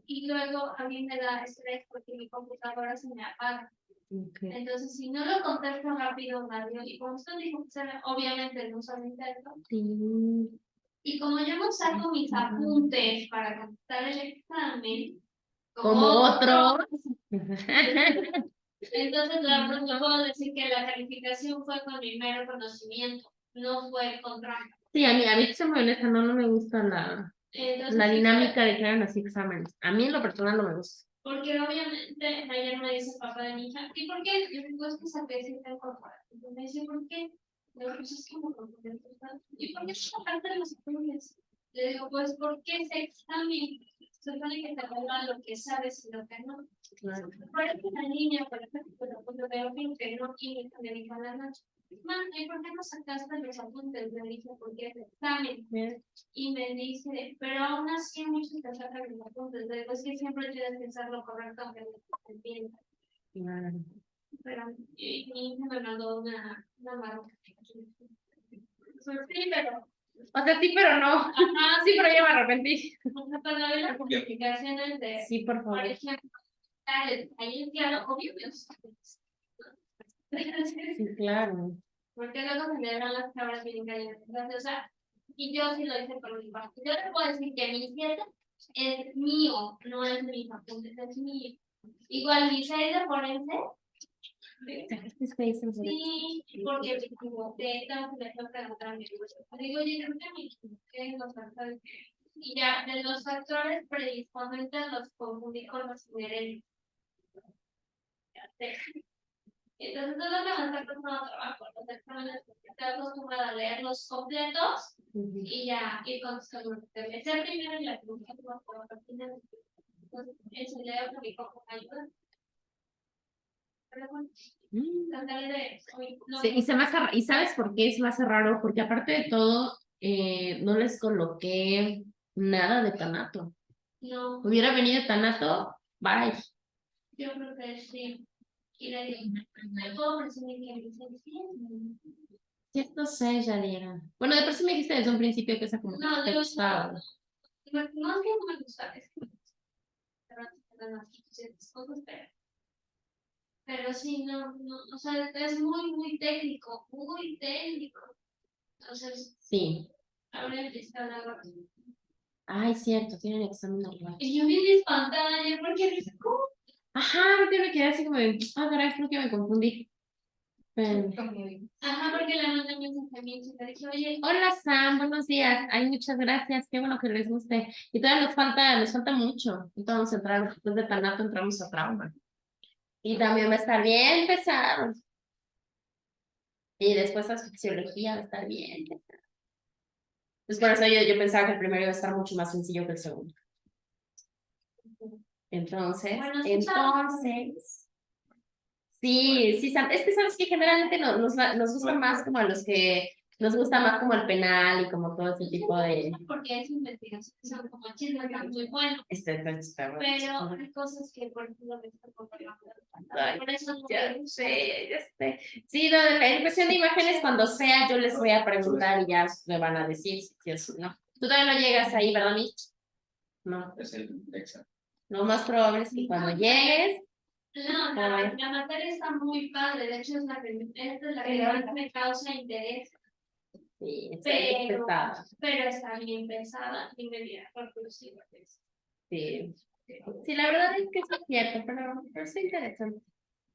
y luego a mí me da estrés porque mi computadora se me apaga. Okay. Entonces, si no lo contesto rápido, radio, y como usted dijo, obviamente no son internos. Sí. Y como yo no saco mis apuntes para contestar el examen, Como otro. entonces la pronto puedo decir que la calificación fue con mi mero conocimiento, no fue con trampa. Sí, a mí, soy muy honesta, no me gusta la dinámica de que hagan así exámenes. A mí en lo personal no me gusta. Porque obviamente ayer me dice papá de mi hija, ¿y por qué? Yo digo, es que saqué cita en corporativo. Me dice, ¿por qué? Yo pues es como ¿y por qué sacaste los estudios? Le digo, pues porque ese examen se supone que te evalúa lo que sabes y lo que no. Claro. Por eso la niña, por ejemplo, cuando veo que no quiere que me dijo a la noche, mamá, ¿y por qué no sacaste los apuntes? Le dije, porque es examen. Bien. Y me dice, pero aún así muchos te sacan los apuntes. Le digo, es que siempre tienes que hacer lo correcto aunque no te piensa. Claro. Pero mi hija me mandó una marca. Sí, pero. O sea, sí, pero no. Ajá, sí, pero ya me arrepentí. O sea, cuando ve las publicaciones de. Sí, por favor. Por ejemplo, ahí claro, obvio, Sí, claro. porque luego celebran las cabras bien caídas. Entonces, o sea, y yo sí lo hice por mi parte. Yo te puedo decir que mi 7 es mío, no es mi apuntes, es mío. Igual mi 6 de forense. Sí, porque me equivoqué, tengo que preguntar a mi digo, oye, creo que me equivoqué en los factores. Y ya, de los factores predisponentes los confundí con los inherentes. Entonces, todo lo que me está costando trabajo, los exámenes, estoy acostumbrada a leer los completos y ya ir contestando. Empecé primero y la pregunta por la final. Entonces, eso leo con mi cojo ayuda. Pero bueno, trataré de. Sí, y ¿sabes por qué se me hace raro? Porque aparte de todo, no les coloqué nada de Tanato. No. Hubiera venido Tanato, bye. Yo creo que sí. Y le digo, ¿me puedo presumir que mi licencia? Cierto sé, Yadira. Bueno, de por sí me dijiste desde un principio que esa como No, te gustaba. No, es que no me gusta, es que ciertas cosas, pero sí, no, o sea, es muy técnico, muy técnico. Entonces, sí. Ahora está la hora. Ay, cierto, tienen examen anual. Y yo bien espantada ayer porque ¿cómo? Ajá, porque me quedé así como de, caray, creo que me confundí. Pero... Ajá, porque la mandé mensaje y le dije, oye. Hola Sam, buenos días. Ay, muchas gracias, qué bueno que les guste. Y todavía nos falta mucho. Entonces vamos a entrar, después de Tanato entramos a trauma. Y también va a estar bien pesado. Y después asfixiología va a estar bien pesado. Pues por eso yo pensaba que el primero iba a estar mucho más sencillo que el segundo. Entonces, Bueno, sí, Sam, es que sabes que generalmente nos gusta más como a los que nos gusta más como el penal y como todo ese tipo de... Porque es investigación, son como chismes, están muy buenos. Está Pero hay cosas que, por ejemplo, me están compartiendo. Por eso no ya sé. Sí, en cuestión de imágenes, cuando sea, yo les voy a preguntar y ya me van a decir si es o no. Tú todavía no llegas ahí, ¿verdad, Mitch? No. Es el examen. Lo más probable es que cuando llegues... No, la materia está muy padre, de hecho esta es la que más me causa interés. Sí, pero está bien pensada y me viene conclusiva. Sí. Sí, la verdad es que es cierto, pero es interesante.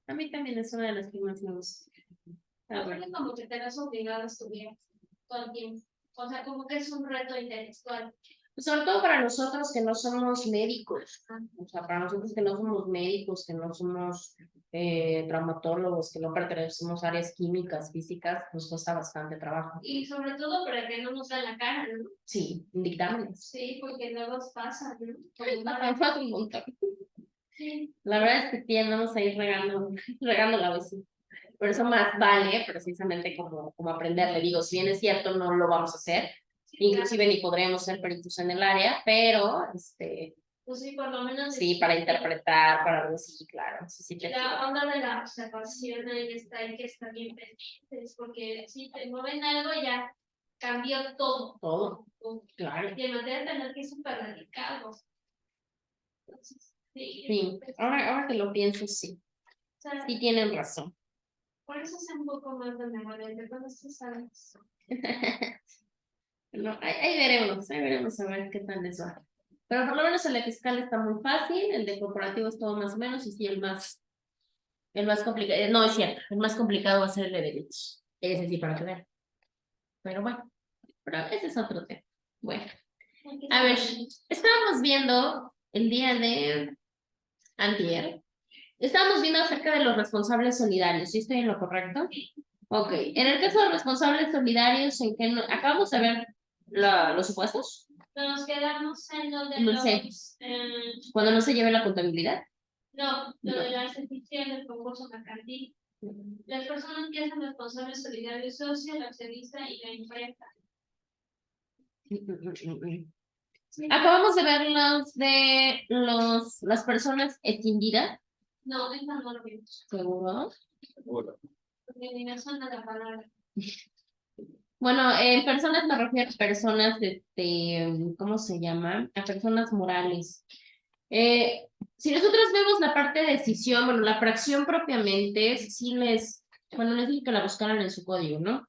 A mí también es una de las que más me gusta. Aparte como que te ves obligado a estudiar todo el tiempo. O sea, como que es un reto intelectual. Sobre todo para nosotros que no somos médicos, o sea, para nosotros que no somos médicos, que no somos traumatólogos, que no pertenecemos a áreas químicas, físicas, nos cuesta bastante trabajo. Y sobre todo para que no nos dan la cara, ¿no? Sí, dictámenes. Sí, porque luego pasa, ¿no? Pasa un montón. Sí. La verdad es que sí, andamos ahí regando la vecina. Por eso más vale precisamente como aprender. Le digo, si bien es cierto, no lo vamos a hacer. Inclusive ni podríamos ser peritos en el área, pero pues sí, por lo menos. Sí, para interpretar, para algo sí, claro. Sí, la onda de la observación ahí está y que está bien pendiente, es porque si te mueven algo ya cambió todo. Todo, claro. Y en materia de tener que ir súper radicados. Entonces, sí, Sí, ahora que lo pienso, sí, o sea, sí tienen razón. por eso es un poco más benevolente cuando tú sabes. No, ahí veremos a ver qué tal les va. Pero por lo menos el de fiscal está muy fácil, el de corporativo es todo más o menos, y sí, el más complicado, no es cierto, el más complicado va a ser el de derechos. Ese sí, para que vean. Pero bueno, pero ese es otro tema. Bueno, a ver, estábamos viendo el día de antier, estábamos viendo acerca de los responsables solidarios, ¿sí estoy en lo correcto? Ok, en el caso de responsables solidarios, ¿en qué acabamos de ver los supuestos? Nos quedamos en lo de No sé, los, cuando no se lleve la contabilidad. no, lo de la ejecución del concurso mercantil. Las personas que hacen responsables solidarios, socio, el accionista y la empresa. Acabamos de ver las personas extinguidas. No, esa no lo vimos. ¿Seguro? Porque ni me suena la palabra. Bueno, personas me refiero a personas, ¿cómo se llama? A personas morales. Si nosotros vemos la parte de decisión, bueno, la fracción propiamente, bueno, les dije que la buscaran en su código, ¿no?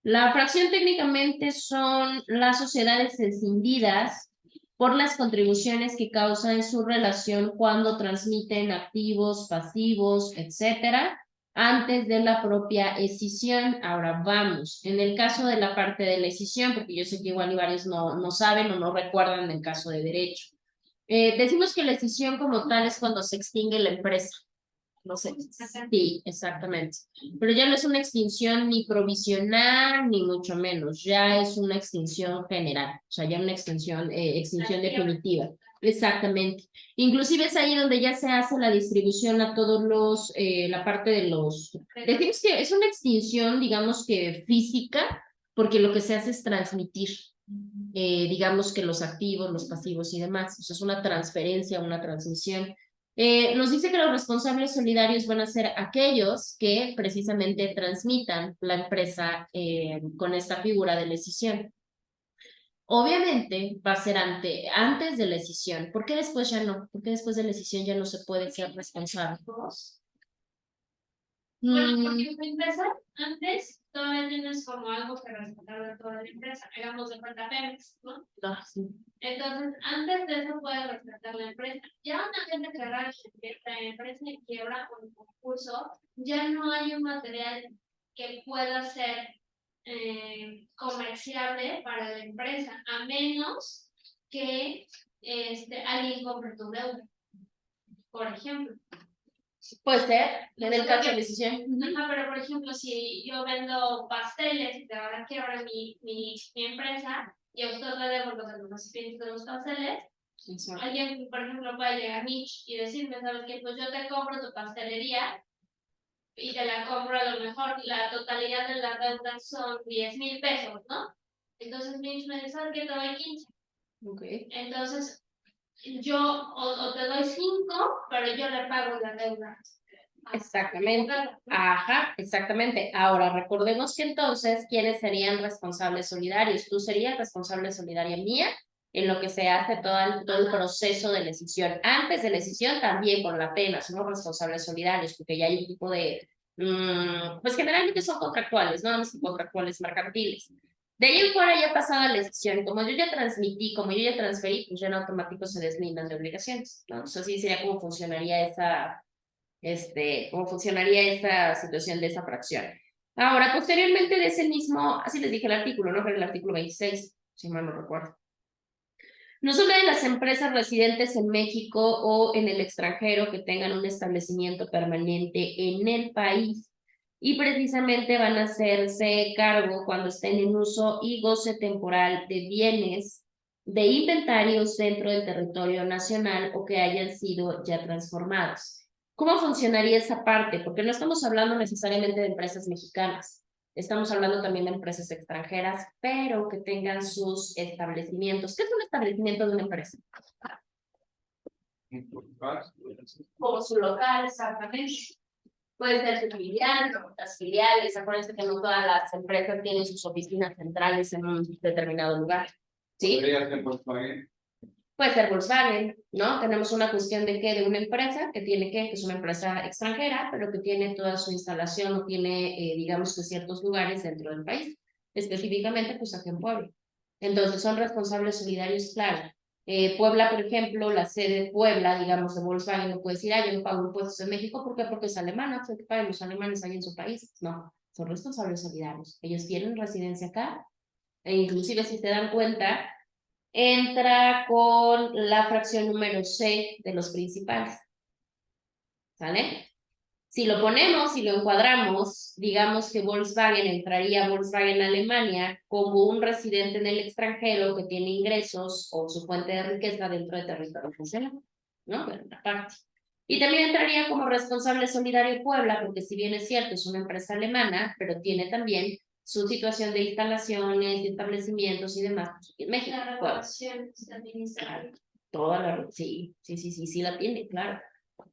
La fracción técnicamente son las sociedades escindidas por las contribuciones que causan su relación cuando transmiten activos, pasivos, etcétera, antes de la propia escisión. Ahora vamos, en el caso de la parte de la escisión, porque yo sé que igual y varios no saben o no recuerdan el caso de derecho. Decimos que la escisión como tal es cuando se extingue la empresa. No sé. Sí, exactamente. Pero ya no es una extinción ni provisional, ni mucho menos. Ya es una extinción general. O sea, ya una extinción definitiva. Exactamente. Inclusive es ahí donde ya se hace la distribución a todos la parte de los... Decimos que es una extinción, digamos que física, porque lo que se hace es transmitir, digamos que los activos, los pasivos y demás. O sea, es una transferencia, una transmisión. Nos dice que los responsables solidarios van a ser aquellos que precisamente transmitan la empresa con esta figura de la escisión. Obviamente va a ser antes de la escisión. ¿Por qué después ya no? ¿Por qué después de la escisión ya no se puede ser responsable? Bueno, porque para empezar, antes todavía tienes como algo que respetar de toda la empresa. Hagamos de cuenta Pemex, ¿no? Ah, sí. Entonces, antes de eso puede respetar la empresa. Ya una vez declarada que la empresa en quiebra o en concurso, ya no hay un material que pueda ser comerciable para la empresa, a menos que alguien compre tu deuda, por ejemplo. Puede ser, en el caso de la decisión. Ajá, pero por ejemplo, si yo vendo pasteles y te van a quiebra mi empresa y a usted le debo los conocimientos de los pasteles, alguien, por ejemplo, puede llegar a mí y decirme, ¿sabes qué? Pues yo te compro tu pastelería y te la compro a lo mejor, la totalidad de la deuda son 10,000 pesos, ¿no? Entonces Mitch me dice, ¿sabes qué? Te doy 15. Okay. Entonces, yo o te doy 5, pero yo le pago la deuda. Exactamente. Ajá, exactamente. Ahora, recordemos que entonces, ¿quiénes serían responsables solidarios? Tú serías responsable solidaria mía en lo que se hace todo el proceso de la decisión. Antes de la decisión, también con la pena, somos responsables solidarios, porque ya hay un tipo de, pues generalmente son contractuales, no son contractuales mercantiles. De ahí en fuera ya pasada la decisión, como yo ya transmití, como yo ya transferí, pues ya en automático se deslindan de obligaciones, ¿no? Eso sí sería cómo funcionaría cómo funcionaría esa situación de esa fracción. Ahora, posteriormente de ese mismo, así les dije el artículo, ¿no? Pero el artículo 26, si mal no recuerdo. Nos habla de las empresas residentes en México o en el extranjero que tengan un establecimiento permanente en el país y precisamente van a hacerse cargo cuando estén en uso y goce temporal de bienes de inventarios dentro del territorio nacional o que hayan sido ya transformados. ¿Cómo funcionaría esa parte? Porque no estamos hablando necesariamente de empresas mexicanas. Estamos hablando también de empresas extranjeras, pero que tengan sus establecimientos. ¿Qué es un establecimiento de una empresa? Como su local, exactamente. Puede ser su filial, las filiales. Acuérdense que no todas las empresas tienen sus oficinas centrales en un determinado lugar. ¿Sí? Puede ser Volkswagen, ¿no? Tenemos una cuestión de que de una empresa que tiene que es una empresa extranjera, pero que tiene toda su instalación o tiene, digamos que ciertos lugares dentro del país, específicamente pues aquí en Puebla. Entonces son responsables solidarios, claro. Puebla, por ejemplo, la sede de Puebla, digamos, de Volkswagen, no puede decir, ah, yo no pago impuestos en México, ¿por qué? Porque es alemana, pues que paguen los alemanes ahí en su país. No, son responsables solidarios. Ellos tienen residencia acá, e inclusive si se dan cuenta, entra con la fracción número C de los principales, ¿sale? Si lo ponemos y lo encuadramos, digamos que Volkswagen entraría Volkswagen Alemania como un residente en el extranjero que tiene ingresos o su fuente de riqueza dentro de territorio nacional, ¿no? Bueno, una parte. Y también entraría como responsable solidario Puebla, porque si bien es cierto, es una empresa alemana, pero tiene también su situación de instalaciones, de establecimientos y demás pues, aquí en México. La regulación administrativa. Toda la, sí la tiene, claro.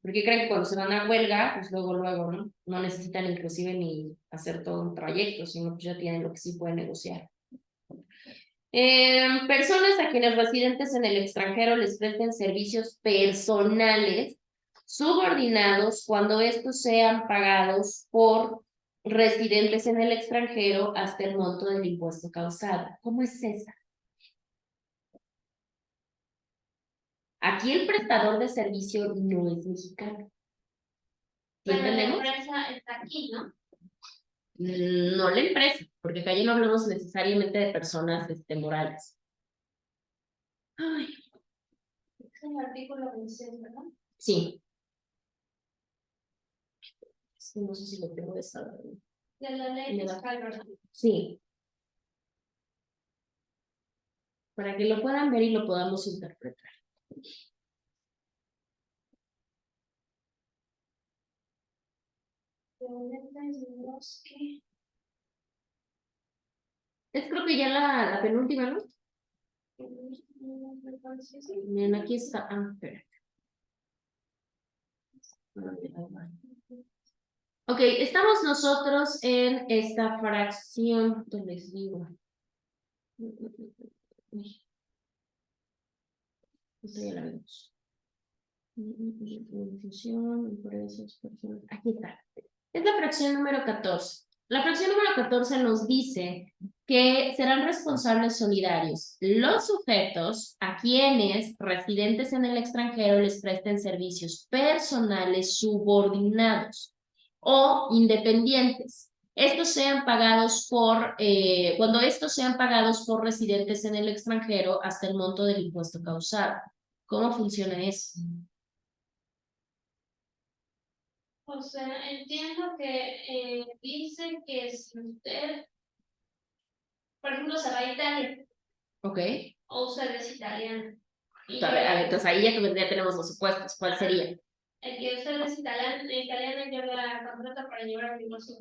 Porque creen que cuando se van a huelga, pues luego, ¿no? No necesitan inclusive ni hacer todo un trayecto, sino que ya tienen lo que sí pueden negociar. Personas a quienes residentes en el extranjero les presten servicios personales subordinados cuando estos sean pagados por residentes en el extranjero hasta el monto del impuesto causado. ¿Cómo es esa? Aquí el prestador de servicio no es mexicano. Pero la ¿Entendemos? empresa está aquí, ¿no? No la empresa, porque acá ya no hablamos necesariamente de personas morales. Ay, Es el artículo 26, ¿verdad? sí. No sé si lo tengo de esta. De la ley fiscal, ¿verdad? Sí. Para que lo puedan ver y lo podamos interpretar. Es creo que ya la penúltima, ¿no? Miren, aquí está. Ah, espera. Ok, estamos nosotros en esta fracción, ¿dónde les digo? Esto ya la vemos. Aquí está. Es la fracción número 14. La fracción número 14 nos dice que serán responsables solidarios los sujetos a quienes residentes en el extranjero les presten servicios personales subordinados o independientes. Estos sean pagados cuando estos sean pagados por residentes en el extranjero hasta el monto del impuesto causado. ¿Cómo funciona eso? O sea, entiendo que dice que si usted, por ejemplo, se va a Italia, Ok. o usted es italiano. A ver, entonces ahí ya tenemos los supuestos. ¿Cuál sería? El que usted es italiano, yo la contrato para llevar a mi negocio.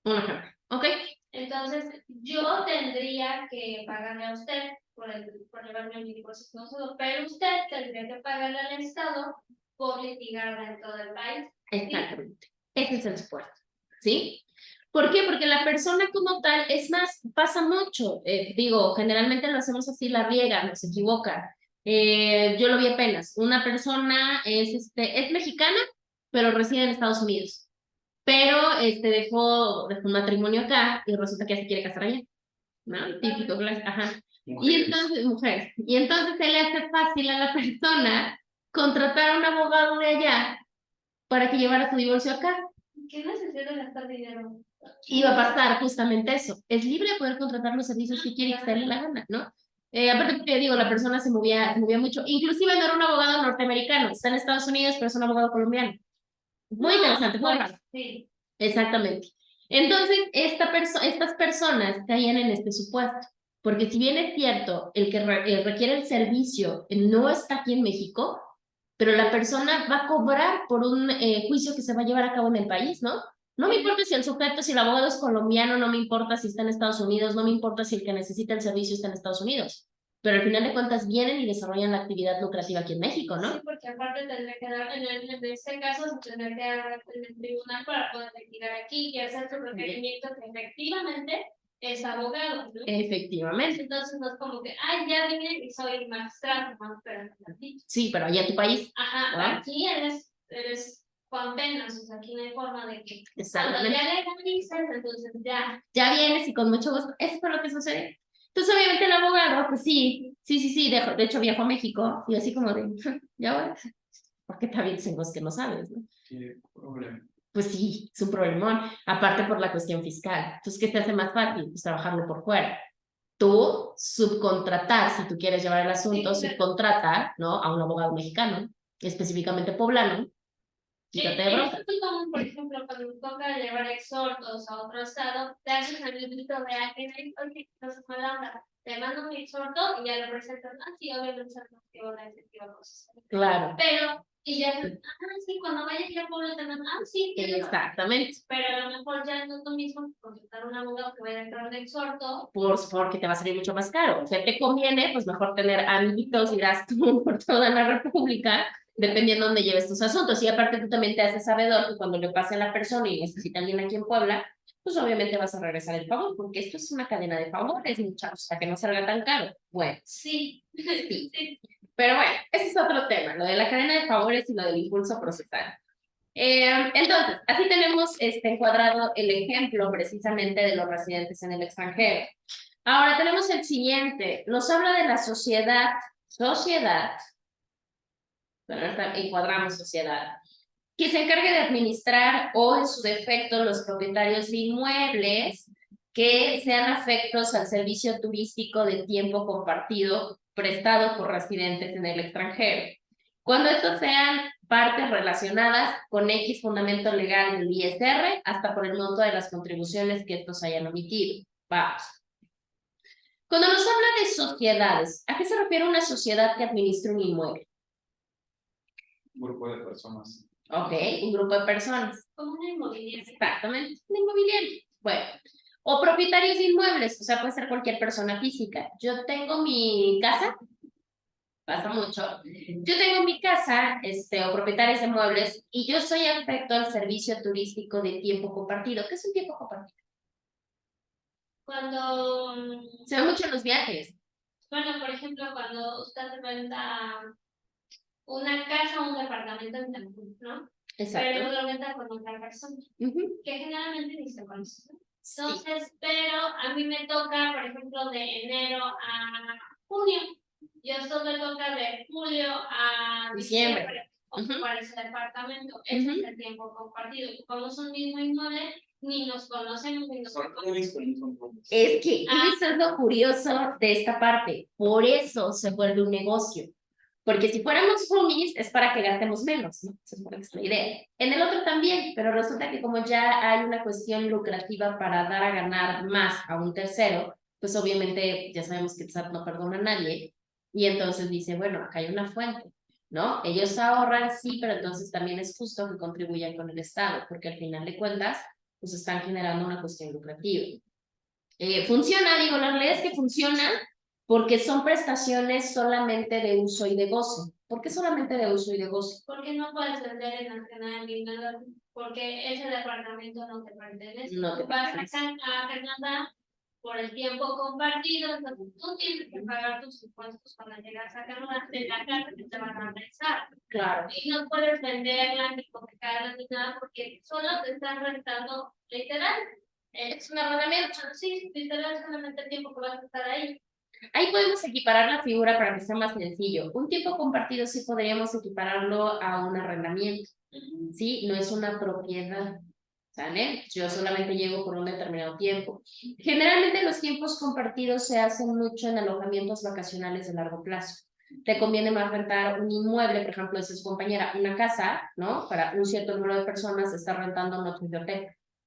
Un ejemplo. Ok. Entonces, yo tendría que pagarle a usted por llevarme mi negocio, pero usted tendría que pagarle al Estado por litigar dentro del país. Exactamente. Ese es el supuesto. ¿Sí? ¿Por qué? Porque la persona como tal, es más, pasa mucho. Digo, generalmente lo hacemos así, la riega, nos equivoca. Yo lo vi apenas. Una persona es mexicana, pero reside en Estados Unidos. Pero dejó un matrimonio acá y resulta que ya se quiere casar allá. ¿No? Típico, ajá. Y entonces, mujer. Y entonces se le hace fácil a la persona contratar a un abogado de allá para que llevara su divorcio acá. ¿Qué necesidad de gastar dinero? Iba a pasar justamente eso. Es libre de poder contratar los servicios que quiere y que se le la gana, ¿no? Aparte porque digo, la persona se movía mucho. Inclusive no era un abogado norteamericano, está en Estados Unidos, pero es un abogado colombiano. Muy interesante, muy raro. Sí. Exactamente. Entonces, estas personas caían en este supuesto. Porque si bien es cierto, el que requiere el servicio no está aquí en México, pero la persona va a cobrar por un juicio que se va a llevar a cabo en el país, ¿no? No me importa si el sujeto, si el abogado es colombiano, no me importa si está en Estados Unidos, no me importa si el que necesita el servicio está en Estados Unidos. Pero al final de cuentas vienen y desarrollan la actividad lucrativa aquí en México, ¿no? Sí, porque aparte tendría que dar, en este caso, se tendría que dar en el tribunal para poder litigar aquí y hacer su requerimiento que efectivamente es abogado, ¿no? Efectivamente. Entonces no es como que, ay, ya vine y soy magistrado, ¿no? Pero sí, pero allá tu país. Ajá, ¿no? aquí eres con penas, o sea, aquí no hay forma de que cuando Exactamente. ya legalizas, entonces ya. Ya vienes y con mucho gusto. Eso fue lo que sucedió. Entonces, obviamente, el abogado, pues sí, de hecho viajó a México y así como de, ya voy, porque también son los que no sabes, ¿no? Qué problema. Pues sí, es un problemón, aparte por la cuestión fiscal. Entonces, ¿qué te hace más fácil? Pues trabajarlo por fuera. Tú subcontratar, si tú quieres llevar el asunto, Sí, subcontrata, ¿no? A un abogado mexicano, específicamente poblano, quítate de bronca. Es muy común, por ejemplo, cuando me toca llevar exhortos a otro estado, te haces el librito de alguien, oye, no se mala onda, te mando mi exhorto y ya lo presentan, sí, obviamente se motivo de ese tipo de cosas. Claro. Pero, y ya, sí, cuando vaya aquí a Puebla, te mandan, sí, exactamente. Pero a lo mejor ya no es lo mismo que contratar un abogado que vaya a entrar un exhorto. Porque te va a salir mucho más caro. O sea, te conviene, pues mejor tener amiguitos y das tú por toda la República, dependiendo de dónde lleves tus asuntos. Y aparte tú también te haces sabedor que cuando le pase a la persona y necesita alguien aquí en Puebla, pues obviamente vas a regresar el favor, porque esto es una cadena de favores, muchachos, para que no salga tan caro. Bueno, sí. Pero bueno, ese es otro tema, lo de la cadena de favores y lo del impulso procesal. Entonces, así tenemos encuadrado el ejemplo precisamente de los residentes en el extranjero. Ahora tenemos el siguiente, nos habla de la sociedad, bueno, encuadramos sociedad, que se encargue de administrar o en su defecto los propietarios de inmuebles que sean afectos al servicio turístico de tiempo compartido prestado por residentes en el extranjero. Cuando estos sean partes relacionadas con X fundamento legal del ISR hasta por el monto de las contribuciones que estos hayan omitido. Vamos. Cuando nos habla de sociedades, ¿a qué se refiere una sociedad que administra un inmueble? Un grupo de personas. Ok, un grupo de personas. Como una inmobiliaria. Exactamente, una inmobiliaria. Bueno, o propietarios de inmuebles, o sea, puede ser cualquier persona física. Yo tengo mi casa, pasa mucho. Yo tengo mi casa, o propietarios de inmuebles, y yo soy afecto al servicio turístico de tiempo compartido. ¿Qué es un tiempo compartido? Cuando. Se ve mucho en los viajes. Bueno, por ejemplo, cuando usted renta una casa o un departamento en Cancún, ¿no? Exacto. Pero lo renta con otra persona, que generalmente ni se conoce. Entonces, pero a mí me toca, por ejemplo, de enero a junio. Yo solo me toca de julio a diciembre ocupar ese departamento. Ese es el tiempo compartido. Como es un mismo inmueble, ni nos conocemos ni nos conocemos. Es que eso es lo curioso de esta parte. Por eso se vuelve un negocio. Porque si fuéramos roomies es para que gastemos menos, ¿no? Esa es la idea. En el otro también, pero resulta que como ya hay una cuestión lucrativa para dar a ganar más a un tercero, pues obviamente ya sabemos que el SAT no perdona a nadie, y entonces dice, bueno, acá hay una fuente, ¿no? Ellos ahorran, sí, pero entonces también es justo que contribuyan con el Estado, porque al final de cuentas, pues están generando una cuestión lucrativa. Funciona, digo, la realidad es que funciona porque son prestaciones solamente de uso y de goce. ¿Por qué solamente de uso y de goce? Porque no puedes vender en Nacional ni nada, porque ese departamento no te pertenece. No te Vas pertenece. a Canadá por el tiempo compartido, entonces tú tienes que pagar tus impuestos cuando llegas a Canadá de la casa que te van a prestar. Claro. Y no puedes venderla ni hipotecarla ni nada porque solo te están rentando literal. Es un arrendamiento. Sí, literal solamente el tiempo que vas a estar ahí. Ahí podemos equiparar la figura para que sea más sencillo. Un tiempo compartido sí podríamos equipararlo a un arrendamiento, ¿sí? No es una propiedad, ¿sale? Yo solamente llego por un determinado tiempo. Generalmente los tiempos compartidos se hacen mucho en alojamientos vacacionales de largo plazo. Te conviene más rentar un inmueble, por ejemplo, dice su compañera, una casa, ¿no? Para un cierto número de personas se está rentando noches de hotel,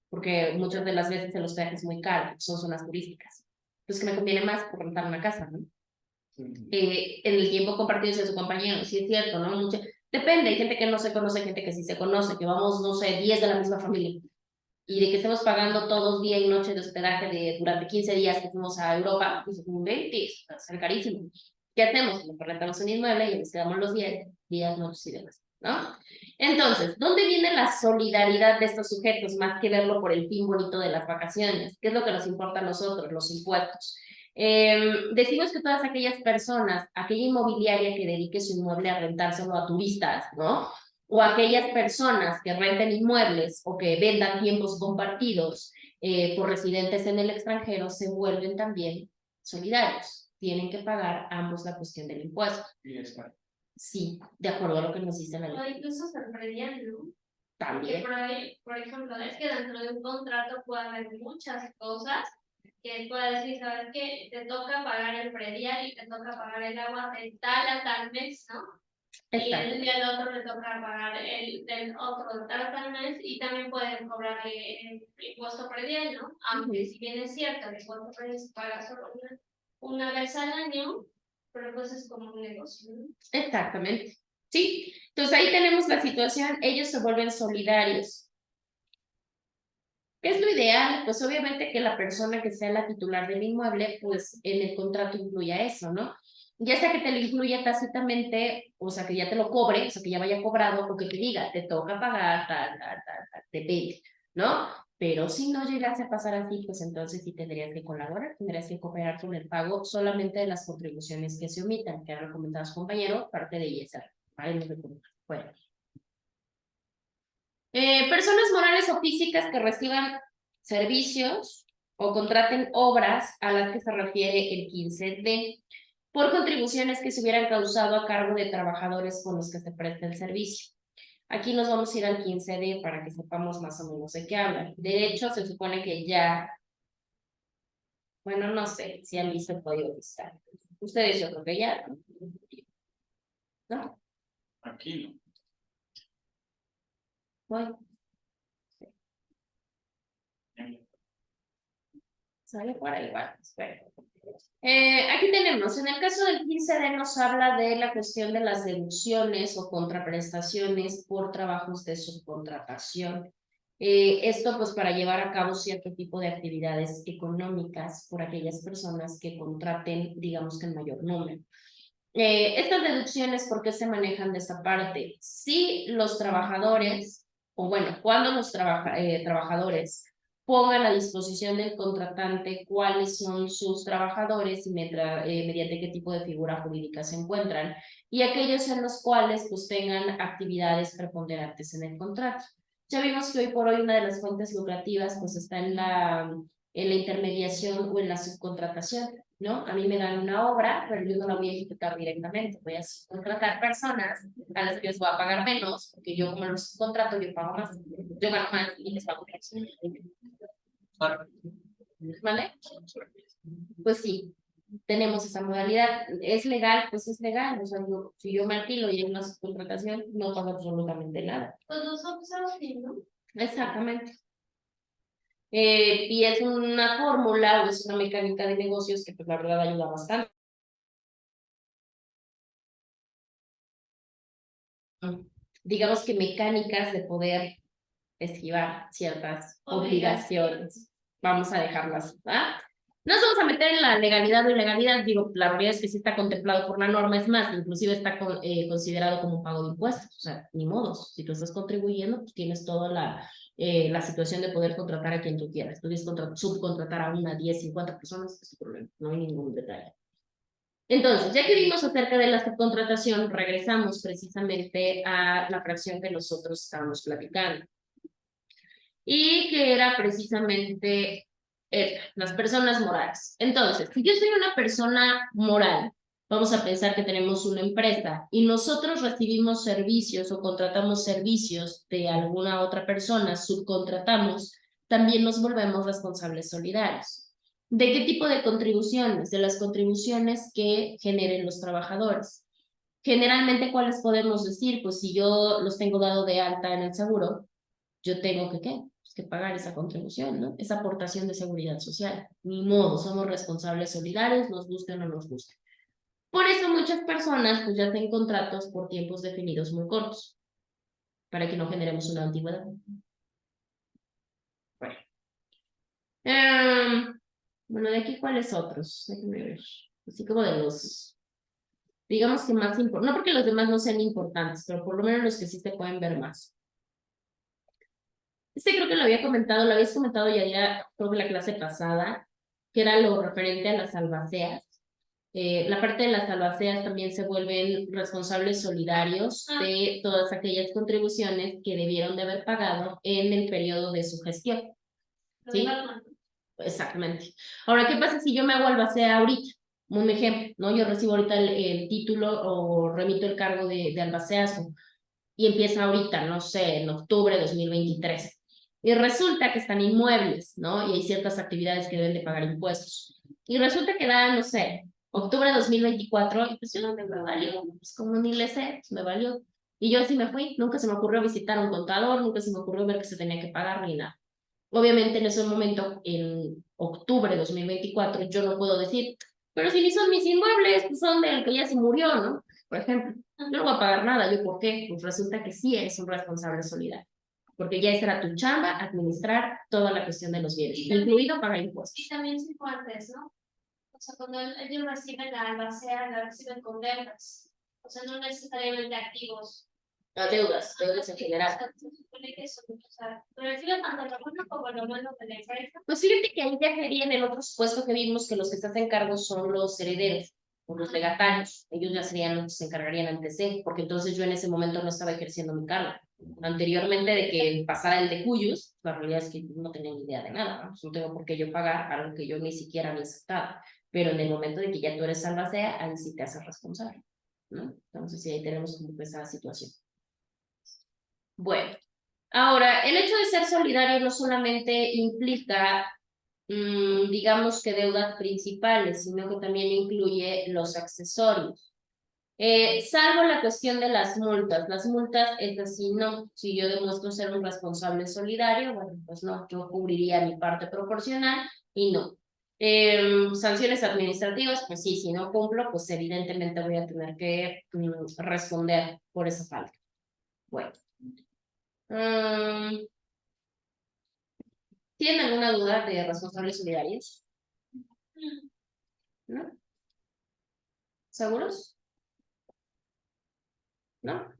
porque muchas de las veces el hospedaje es muy caro, son zonas turísticas. Pues que me conviene más por rentar una casa, ¿no? En el tiempo compartido de su compañero, sí es cierto, ¿no? Depende, hay gente que no se conoce, hay gente que sí se conoce, que vamos, no sé, 10 de la misma familia, y de que estemos pagando todos día y noche de hospedaje durante 15 días que fuimos a Europa, pues un 20, va a ser carísimo. ¿Qué hacemos? Nos rentamos un inmueble y nos quedamos los 10 días, noches y demás. ¿no? Entonces, ¿dónde viene la solidaridad de estos sujetos más que verlo por el fin bonito de las vacaciones? ¿Qué es lo que nos importa a nosotros? Los impuestos. Decimos que todas aquellas personas, aquella inmobiliaria que dedique su inmueble a rentárselo a turistas, ¿no? O aquellas personas que renten inmuebles o que vendan tiempos compartidos por residentes en el extranjero, se vuelven también solidarios. Tienen que pagar ambos la cuestión del impuesto. Y está. Sí, de acuerdo a lo que nos dice la O ley. incluso se predial, ¿no? Que También. por ahí, por ejemplo, es que dentro de un contrato puede haber muchas cosas que pueda decir, ¿sabes qué? Te toca pagar el predial y te toca pagar el agua de tal a tal mes, ¿no? Y el otro le toca pagar el del otro de tal a tal mes y también pueden cobrarle el impuesto predial, ¿no? Aunque si bien es cierto, el impuesto predial se paga solo una vez al año, pero pues es como un negocio, ¿no? Exactamente. Sí, entonces ahí tenemos la situación, ellos se vuelven solidarios. ¿Qué es lo ideal? Pues obviamente que la persona que sea la titular del inmueble, pues en el contrato incluya eso, ¿no? Ya sea que te lo incluya tácitamente, o sea, que ya te lo cobre, o sea, que ya vaya cobrado, o que te diga, te toca pagar, depende, ¿no? Pero si no llegase a pasar así, pues entonces sí tendrías que colaborar, tendrías que cooperar con el pago solamente de las contribuciones que se omitan, que han recomendado su compañero, parte de ISR, ¿vale? No de contar. Bueno. Personas morales o físicas que reciban servicios o contraten obras a las que se refiere el 15D por contribuciones que se hubieran causado a cargo de trabajadores con los que se presta el servicio. Aquí nos vamos a ir al 15D para que sepamos más o menos de qué hablan. De hecho, se supone que ya, bueno, no sé si han visto el código fiscal. Ustedes yo creo que ya, ¿no? Aquí no. Bueno, sale por ahí, bueno, espera. Aquí tenemos, en el caso del 15D nos habla de la cuestión de las deducciones o contraprestaciones por trabajos de subcontratación. Esto pues para llevar a cabo cierto tipo de actividades económicas por aquellas personas que contraten, digamos que en mayor número. Estas deducciones, ¿por qué se manejan de esta parte? Si los trabajadores, o bueno, cuando los trabajadores pongan a disposición del contratante cuáles son sus trabajadores y mediante qué tipo de figura jurídica se encuentran, y aquellos en los cuales pues tengan actividades preponderantes en el contrato. Ya vimos que hoy por hoy una de las fuentes lucrativas pues está en la intermediación o en la subcontratación, ¿no? A mí me dan una obra, pero yo no la voy a ejecutar directamente, voy a subcontratar personas a las que les voy a pagar menos, porque yo como los subcontrato, yo pago más, yo gano más y les pago menos. ¿Vale? Pues sí, tenemos esa modalidad. ¿Es legal? Pues es legal. O sea, si yo me alquilo y hay una subcontratación, no pasa absolutamente nada. Pues nosotros así, ¿no? Exactamente. Y es una fórmula o es una mecánica de negocios que pues la verdad ayuda bastante. Digamos que mecánicas de poder esquivar ciertas obligaciones. Vamos a dejarlas, ¿ah? No nos vamos a meter en la legalidad o ilegalidad, digo, la realidad es que sí está contemplado por la norma, es más, inclusive está considerado como un pago de impuestos, o sea, ni modos, si tú estás contribuyendo, pues tienes toda la situación de poder contratar a quien tú quieras, tú quieres subcontratar a una, 10, 50 personas, es tu problema, no hay ningún detalle. Entonces, ya que vimos acerca de la subcontratación, regresamos precisamente a la fracción que nosotros estábamos platicando y que era precisamente las personas morales. Entonces, si yo soy una persona moral, vamos a pensar que tenemos una empresa y nosotros recibimos servicios o contratamos servicios de alguna otra persona, subcontratamos, también nos volvemos responsables solidarios. ¿De qué tipo de contribuciones? De las contribuciones que generen los trabajadores. Generalmente, ¿cuáles podemos decir? Pues si yo los tengo dado de alta en el seguro, yo tengo que, ¿qué? Pues que pagar esa contribución, ¿no? Esa aportación de seguridad social. Ni modo, somos responsables solidarios, nos guste o no nos guste. Por eso muchas personas pues ya hacen contratos por tiempos definidos muy cortos, para que no generemos una antigüedad. Bueno, bueno de aquí, ¿cuáles otros? Déjenme ver. Así como de los digamos que más importantes, no porque los demás no sean importantes, pero por lo menos los que sí te pueden ver más. Creo que lo había comentado, lo habías comentado ya creo que la clase pasada, que era lo referente a las albaceas. La parte de las albaceas también se vuelven responsables solidarios de todas aquellas contribuciones que debieron de haber pagado en el periodo de su gestión. ¿Sí? Exactamente. Ahora, ¿qué pasa si yo me hago albacea ahorita? Un ejemplo, ¿no? Yo recibo ahorita el título o remito el cargo de albaceazo y empieza ahorita, no sé, en octubre de 2023. Y resulta que están inmuebles, ¿no? Y hay ciertas actividades que deben de pagar impuestos. Y resulta que da, no sé, octubre de 2024, y pues yo no me valió, pues como ni le sé, pues me valió. Y yo así me fui, nunca se me ocurrió visitar a un contador, nunca se me ocurrió ver que se tenía que pagar ni nada. Obviamente en ese momento, en octubre de 2024, yo no puedo decir, pero si ni son mis inmuebles, pues son del que ya se murió, ¿no? Por ejemplo, yo no voy a pagar nada, ¿yo por qué? Pues resulta que sí eres un responsable solidario, porque ya será tu chamba administrar toda la cuestión de los bienes, incluido pagar impuestos. Y también se antes, ¿no? O sea, cuando ellos reciben la albacea, la reciben con deudas. O sea, no necesariamente activos. Deudas en general. O sea, se supone que eso, o sea, prefiero tanto lo bueno como lo malo de la empresa. Pues fíjate que ahí ya quería en el otro supuesto que vimos que los que se hacen cargo son los herederos o los legatarios. Ellos ya serían los que se encargarían antes de, porque entonces yo en ese momento no estaba ejerciendo mi cargo. Anteriormente de que pasara el de Cuyos, la realidad es que no tenía ni idea de nada, ¿no? Pues no tengo por qué yo pagar algo que yo ni siquiera había aceptado. Pero en el momento de que ya tú eres albacea, ahí sí te haces responsable, ¿no? Entonces sí, ahí tenemos como que esa situación. Bueno, ahora, el hecho de ser solidario no solamente implica, digamos que deudas principales, sino que también incluye los accesorios. Salvo la cuestión de las multas. Las multas es así, no. Si yo demuestro ser un responsable solidario, bueno, pues no, yo cubriría mi parte proporcional y no. Sanciones administrativas, pues sí, si no cumplo, pues evidentemente voy a tener que responder por esa falta. Bueno. ¿Tienen alguna duda de responsables solidarios? ¿No? ¿Seguros? ¿No?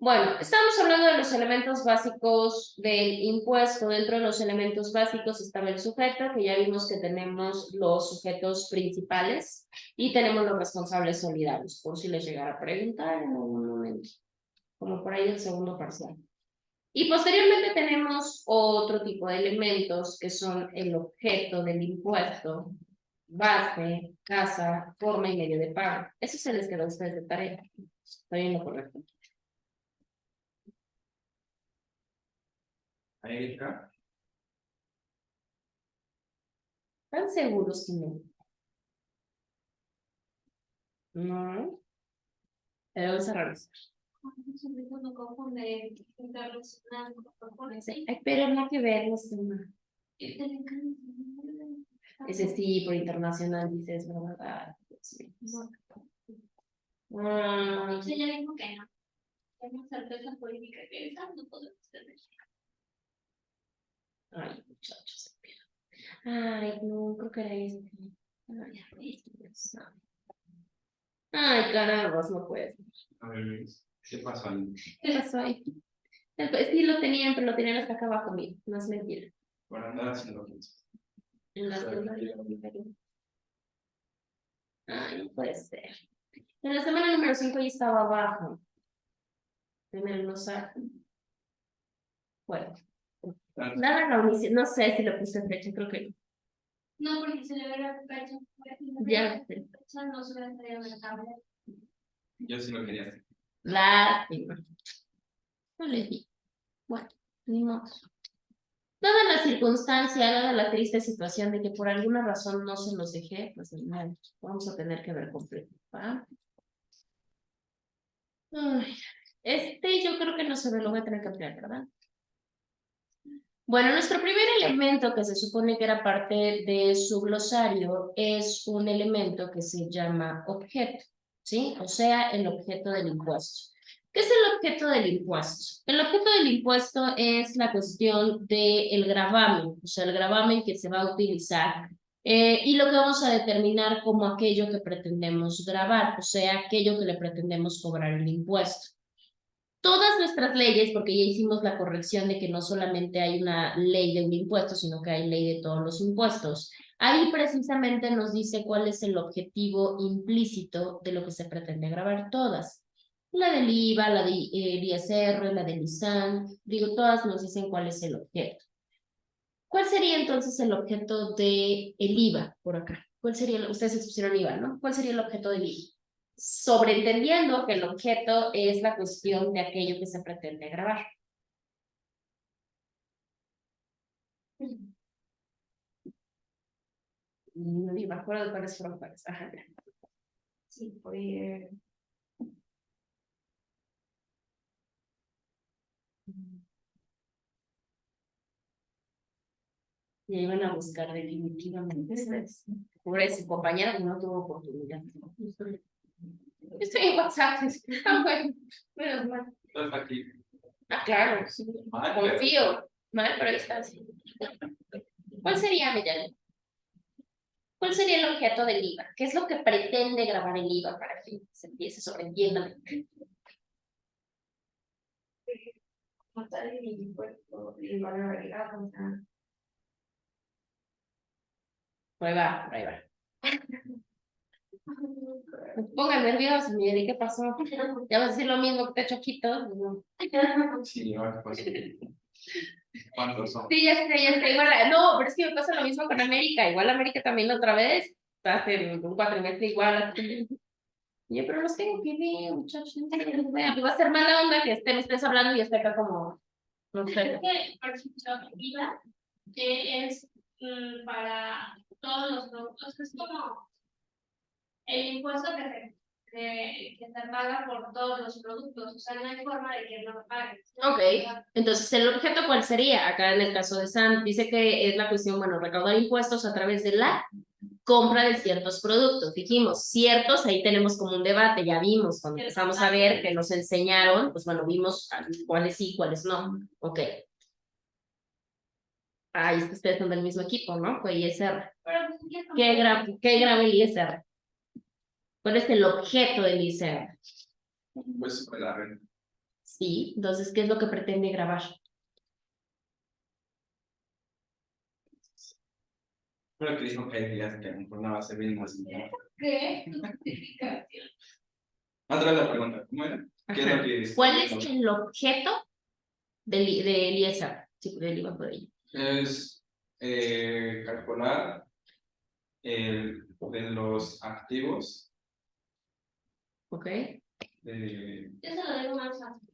Bueno, estamos hablando de los elementos básicos del impuesto. Dentro de los elementos básicos estaba el sujeto, que ya vimos que tenemos los sujetos principales y tenemos los responsables solidarios, por si les llegara a preguntar en algún momento, como por ahí el segundo parcial. Y posteriormente tenemos otro tipo de elementos que son el objeto del impuesto, base, casa, forma y medio de pago. Eso se les quedó a ustedes de tarea. Estoy en lo correcto. Ahí está. ¿Están seguros que no? No. Pero vamos a revisar. Sí, ay, pero no hay que verlo, ese sí, por internacional dices, ¿verdad? Sí, ya dijo que no. Tenemos certeza política que esa no podemos tener. Ay, muchachos. Ay, no, creo que era este. Ay, caramba, no puede. A ver, ¿qué pasó ahí? ¿Qué pasó ahí? Sí lo tenían, pero lo tenían hasta acá abajo, mira, no es mentira. Por andar haciendo cosas. En la semana. Ay, no puede ser. En la semana número 5 ya estaba abajo. Primero no saco. Bueno. Nada, no sé si lo puse en fecha, creo que no. No, porque se le ve la fecha. Ya. No se ve en la tabla. Yo sí lo quería hacer. Lástima. No les di. Bueno, ni modo. Dada la circunstancia, dada la triste situación de que por alguna razón no se los dejé, pues no, vamos a tener que ver completo. ¿Va? Ay, yo creo que no se ve, lo voy a tener que ampliar, ¿verdad? Bueno, nuestro primer elemento que se supone que era parte de su glosario es un elemento que se llama objeto, ¿sí? O sea, el objeto del impuesto. ¿Qué es el objeto del impuesto? El objeto del impuesto es la cuestión del gravamen, o sea, el gravamen que se va a utilizar Y lo que vamos a determinar como aquello que pretendemos gravar, o sea, aquello que le pretendemos cobrar el impuesto. Todas nuestras leyes, porque ya hicimos la corrección de que no solamente hay una ley de un impuesto, sino que hay ley de todos los impuestos. Ahí precisamente nos dice cuál es el objetivo implícito de lo que se pretende gravar todas. La del IVA, la del ISR, la del ISAN, digo, todas nos dicen cuál es el objeto. ¿Cuál sería entonces el objeto de el IVA por acá? ¿Cuál sería, ustedes expusieron IVA, ¿no? ¿Cuál sería el objeto del IVA? Sobreentendiendo que el objeto es la cuestión de aquello que se pretende grabar. No me acuerdo de cuáles fueron cuáles. Ajá, mira. Sí, fue... Y iban a buscar definitivamente. Pobre ese compañero que no tuvo oportunidad. Estoy en WhatsApp. Ah, bueno, menos mal. Entonces aquí. Ah, claro, sí. Confío. Mal, pero ahí está. Sí. ¿Cuál sería, Miguel? ¿Cuál sería el objeto del IVA? ¿Qué es lo que pretende grabar el IVA para que se empiece sobreentienda? Matar el impuesto y el valor agregado. Por ahí va, por ahí va. No te pongas nervioso, Miguel, ¿qué pasó? Ya vas a decir lo mismo que te choquito. No. Sí, ahora pues. ¿Cuántos son? Sí, ya sé, ya sé. Igual, no, pero es que me pasa lo mismo con América. Igual América también otra vez. Hace un cuatrimestre igual. Yo, pero los tengo que ver, muchachos. No tengo ni idea. Va a ser mala onda que estén ustedes hablando y yo esté acá como. No sé. Es que, por ejemplo, IVA es para todos los productos, es como el impuesto que se paga por todos los productos, o sea, no hay forma de que no lo pagues. Ok, entonces el objeto ¿cuál sería? Acá en el caso de San, dice que es la cuestión, bueno, recaudar impuestos a través de la compra de ciertos productos. Dijimos, ciertos, ahí tenemos como un debate, ya vimos, cuando empezamos a ver que nos enseñaron, pues bueno, vimos cuáles sí, cuáles no. Ok. Ahí es que ustedes son del mismo equipo, ¿no? Fue ISR. ¿Qué graba el ISR? ¿Cuál es el objeto del ISR? Pues sobre la renta. Sí, entonces, ¿qué es lo que pretende grabar? Creo que dijo que hay días que a lo mejor no va a ser bien más. ¿Qué? Justificación. Otra vez la pregunta, ¿cómo era? ¿Qué es lo que ¿Cuál es el objeto del ISR? Sí, del IVA por ello. es calcular de los activos Ok. Yo se lo digo más fácil.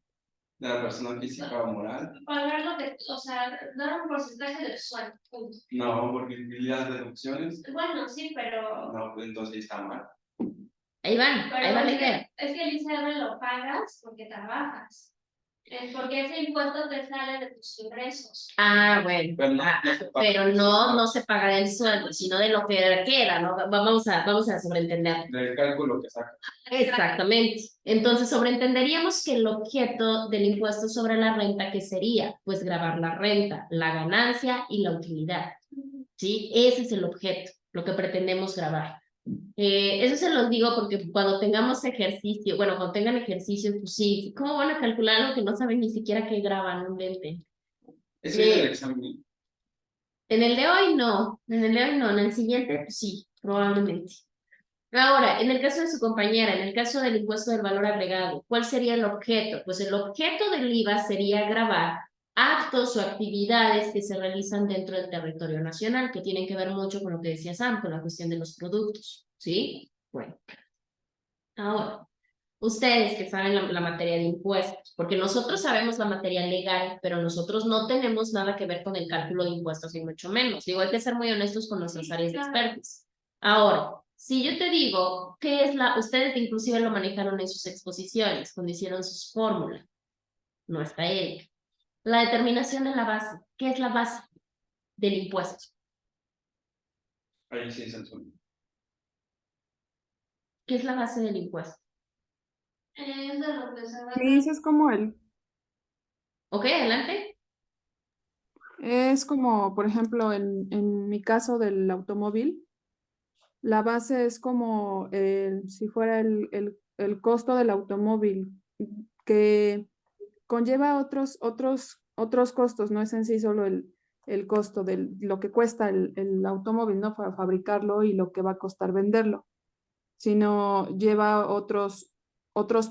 de la persona física o moral. Pagar lo que, o sea, dar un porcentaje del sueldo. Punto. No, porque las deducciones. Bueno, sí, pero. No, pues entonces está mal. Ahí van, ahí va la idea. Es que el ISR lo pagas porque trabajas. Porque ese impuesto te sale de tus ingresos. Ah, bueno. Pero no se paga del sueldo, sino de lo que queda, ¿no? Vamos a sobreentender. Del cálculo que saca. Exactamente. Entonces, sobreentenderíamos que el objeto del impuesto sobre la renta, ¿qué sería? Pues gravar la renta, la ganancia y la utilidad. ¿Sí? Ese es el objeto, lo que pretendemos grabar. Eso se los digo porque cuando tengamos ejercicio, bueno, cuando tengan ejercicios, pues sí, ¿cómo van a calcular algo que no saben ni siquiera qué graban? No inventen. Ese es el examen. En el de hoy no, en el de hoy no, en el siguiente pues sí, probablemente. Ahora, en el caso de su compañera, en el caso del impuesto del valor agregado, ¿cuál sería el objeto? Pues el objeto del IVA sería gravar actos o actividades que se realizan dentro del territorio nacional, que tienen que ver mucho con lo que decía Sam, con la cuestión de los productos, ¿sí? Bueno, ahora, ustedes que saben la materia de impuestos, porque nosotros sabemos la materia legal, pero nosotros no tenemos nada que ver con el cálculo de impuestos, ni mucho menos. Digo, hay que ser muy honestos con nuestras áreas de expertos. Ahora, si yo te digo, ¿qué es ustedes inclusive lo manejaron en sus exposiciones, cuando hicieron sus fórmulas? No está él. La determinación de la base. ¿Qué es la base del impuesto? Ahí sí es el sueldo. ¿Qué es la base del impuesto? Es de lo que se va a Sí, eso es como el. Ok, adelante. Es como, por ejemplo, en mi caso del automóvil, la base es como si fuera el costo del automóvil, que conlleva otros costos, no es en sí solo el costo de lo que cuesta el automóvil, ¿no? Para fabricarlo y lo que va a costar venderlo, sino lleva otros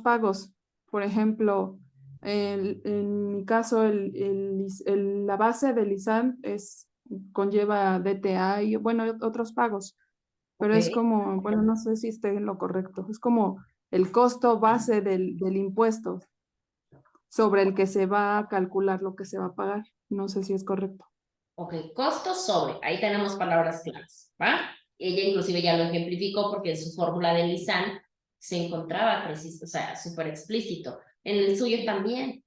pagos. Por ejemplo, en mi caso, la base del ISAN conlleva DTA y, bueno, otros pagos, pero es Ok. como, bueno, no sé si esté en lo correcto, es como el costo base del impuesto sobre el que se va a calcular lo que se va a pagar. No sé si es correcto. Ok, costos sobre, ahí tenemos palabras claves, ¿va? Ella inclusive ya lo ejemplificó porque en su fórmula de Lisan se encontraba preciso, o sea, súper explícito. En el suyo también,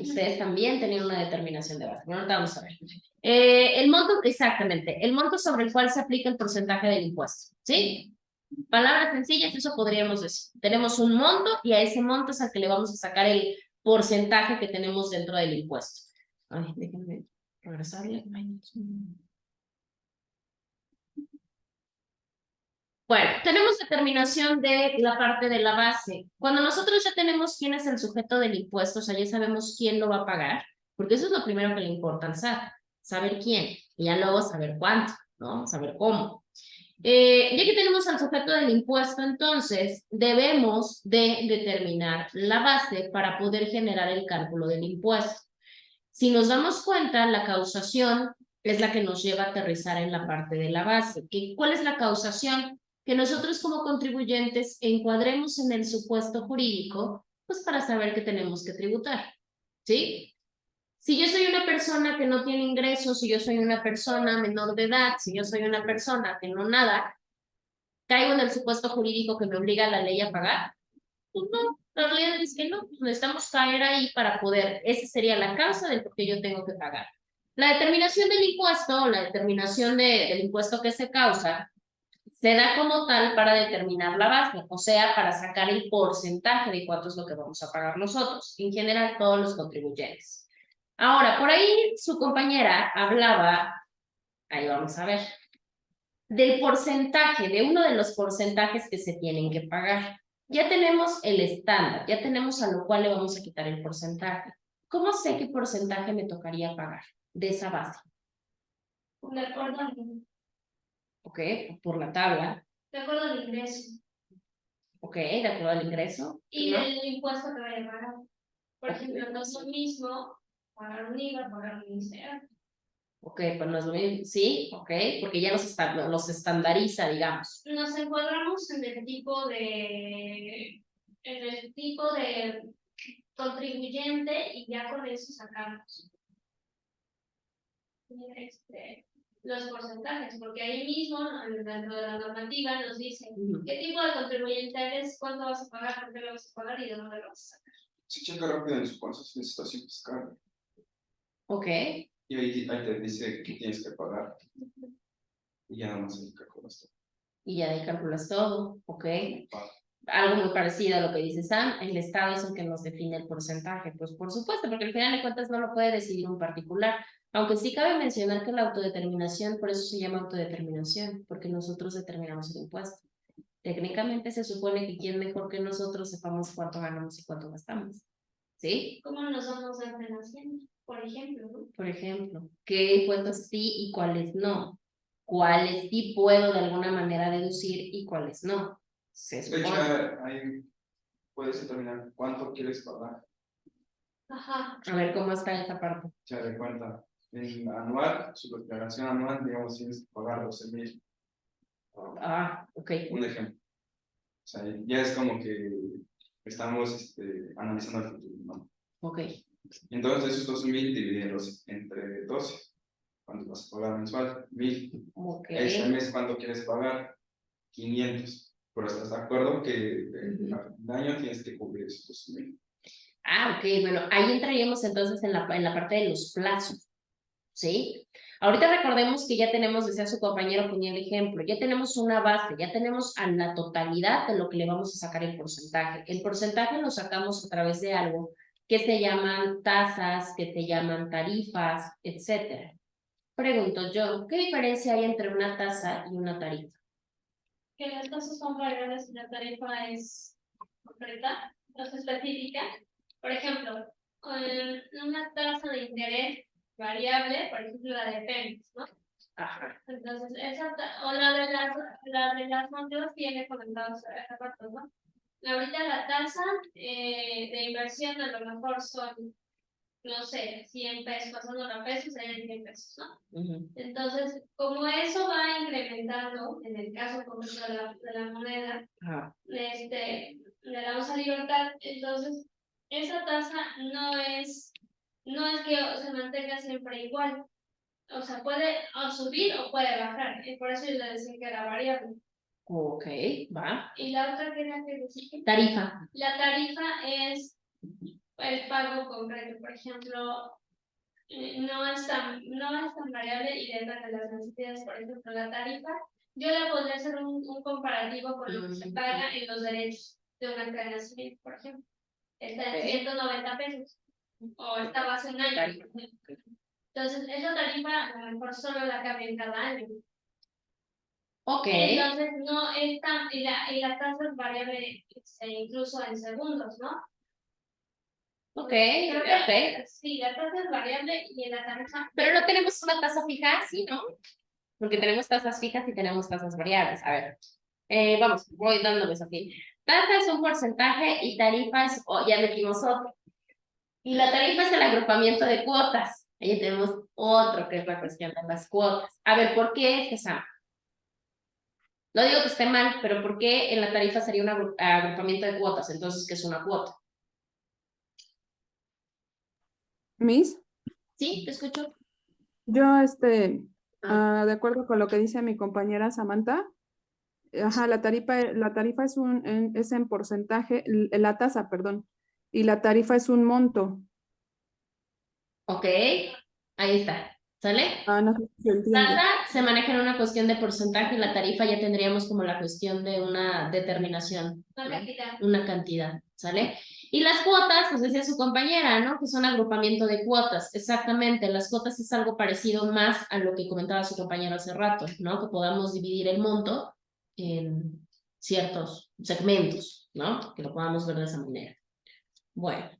ustedes también tenían una determinación de base. Bueno, ahorita vamos a ver. El monto, exactamente, el monto sobre el cual se aplica el porcentaje del impuesto, ¿sí? Palabras sencillas, eso podríamos decir. Tenemos un monto y a ese monto es al que le vamos a sacar el porcentaje que tenemos dentro del impuesto. Ay, déjenme regresarle. Bueno, tenemos determinación de la parte de la base. Cuando nosotros ya tenemos quién es el sujeto del impuesto, o sea, ya sabemos quién lo va a pagar, porque eso es lo primero que le importa al SAT, saber quién, y ya luego saber cuánto, ¿no? Saber cómo. Ya que tenemos al sujeto del impuesto, entonces debemos de determinar la base para poder generar el cálculo del impuesto. Si nos damos cuenta, la causación es la que nos lleva a aterrizar en la parte de la base. ¿Cuál es la causación? Que nosotros como contribuyentes encuadremos en el supuesto jurídico, pues para saber que tenemos que tributar, ¿sí? Si yo soy una persona que no tiene ingresos, si yo soy una persona menor de edad, si yo soy una persona que no nada, ¿caigo en el supuesto jurídico que me obliga la ley a pagar? Pues no, la realidad es que no, pues necesitamos caer ahí para poder, esa sería la causa del por qué yo tengo que pagar. La determinación del impuesto, la determinación del impuesto que se causa, se da como tal para determinar la base, o sea, para sacar el porcentaje de cuánto es lo que vamos a pagar nosotros, en general todos los contribuyentes. Ahora, por ahí su compañera hablaba, ahí vamos a ver, del porcentaje, de uno de los porcentajes que se tienen que pagar. Ya tenemos el estándar, ya tenemos a lo cual le vamos a quitar el porcentaje. ¿Cómo sé qué porcentaje me tocaría pagar de esa base? De acuerdo al, ¿Ok? Por la tabla. de acuerdo al ingreso ¿Ok? De acuerdo al ingreso. y ¿No? del impuesto que vaya a pagar. Por ejemplo, no es lo mismo pagar un IVA, pagar un ICR. Ok, pues no es lo mismo. Sí, ok, porque ya los estandariza, digamos. Nos encuadramos en el tipo de contribuyente y ya con eso sacamos los porcentajes, porque ahí mismo, dentro de la normativa, nos dice qué tipo de contribuyente eres, cuánto vas a pagar, por qué lo vas a pagar y de dónde lo vas a sacar. Se checa rápido en su constancia de situación fiscal. Ok. Y ahí te dice que tienes que pagar. Y ya nada más se calculas todo. Y ya ahí calculas todo, ok. Algo muy parecido a lo que dice Sam, el Estado es el que nos define el porcentaje, pues por supuesto, porque al final de cuentas no lo puede decidir un particular, aunque sí cabe mencionar que la autodeterminación, por eso se llama autodeterminación, porque nosotros determinamos el impuesto. Técnicamente se supone que quien mejor que nosotros sepamos cuánto ganamos y cuánto gastamos, ¿sí? ¿Cómo nos vamos a hacer haciendo? Por ejemplo, ¿no? Por ejemplo, ¿qué impuestos sí y cuáles no? ¿Cuáles sí puedo de alguna manera deducir y cuáles no? Se De hecho, supone. ahí puedes determinar cuánto quieres pagar. Ajá. A ver cómo está esa parte. Ya de cuenta. En anual, su declaración anual, digamos, tienes que pagar 12,000. Ah, ok. Un ejemplo. O sea, ya es como que estamos analizando el futuro, ¿no? Ok. Entonces, esos 12,000 divididos entre 12. ¿Cuánto vas a pagar mensual? 1,000. Ok. Ese mes, ¿cuánto quieres pagar? 500. Pero estás de acuerdo que al año tienes que cubrir esos 12,000. Ah, ok. Bueno, ahí entraríamos entonces en la parte de los plazos, ¿sí? Ahorita recordemos que ya tenemos, decía su compañero, ponía el ejemplo, ya tenemos una base, ya tenemos a la totalidad de lo que le vamos a sacar el porcentaje. El porcentaje lo sacamos a través de algo que se llaman tasas, que se llaman tarifas, etcétera. Pregunto yo, ¿qué diferencia hay entre una tasa y una tarifa? Que las tasas son variables y la tarifa es concreta, no es específica. Por ejemplo, una tasa de interés variable, por ejemplo la de Pemex, ¿no? Ajá. Entonces, o la de las montadas tiene comentados esa parte, ¿no? Ahorita la tasa de inversión a lo mejor son, no sé, 100 pesos, pasando a pesos, serían 100 pesos, ¿no? Entonces, como eso va incrementando, en el caso concreto de la moneda, le damos a libertad, entonces, esa tasa no es que se mantenga siempre igual. O sea, puede o subir o puede bajar. Y por eso yo le decía que era variable. Ok, va. Y la otra que era que decía. Tarifa. La tarifa es el pago concreto. Por ejemplo, no es tan variable y depende de las necesidades. Por ejemplo, la tarifa, yo le podría hacer un comparativo con lo que se paga en los derechos de una cadena civil, por ejemplo. Está en 190 pesos. O estaba hace un año. Entonces, esa tarifa a lo mejor solo la cambian cada año. Ok. Entonces, no es tan, y la tasa es variable incluso en segundos, ¿no? Ok, Creo que, ok. sí, la tasa es variable y en la tarifa. Pero no tenemos una tasa fija, sí, ¿no? Porque tenemos tasas fijas y tenemos tasas variables. A ver, vamos, voy dándoles aquí. Tasa es un porcentaje y tarifa es, ya metimos otro. Y la tarifa es el agrupamiento de cuotas. Ahí tenemos otro que es la cuestión de las cuotas. A ver, ¿por qué es esa? No digo que esté mal, pero ¿por qué en la tarifa sería un agrupamiento de cuotas? Entonces, ¿qué es una cuota? Miss, ¿Sí? ¿Te escucho? yo, de acuerdo con lo que dice mi compañera Samantha, ajá, la tarifa es en porcentaje, la tasa, perdón, y la tarifa es un monto. Ok, ahí está. ¿Sale? Ah, no sé si se entiende. Tasa se maneja en una cuestión de porcentaje y la tarifa ya tendríamos como la cuestión de una determinación, Una ¿no? cantidad. Una cantidad, ¿sale? Y las cuotas, pues decía su compañera, ¿no? Que son agrupamiento de cuotas. Exactamente, las cuotas es algo parecido más a lo que comentaba su compañero hace rato, ¿no? Que podamos dividir el monto en ciertos segmentos, ¿no? Que lo podamos ver de esa manera. Bueno.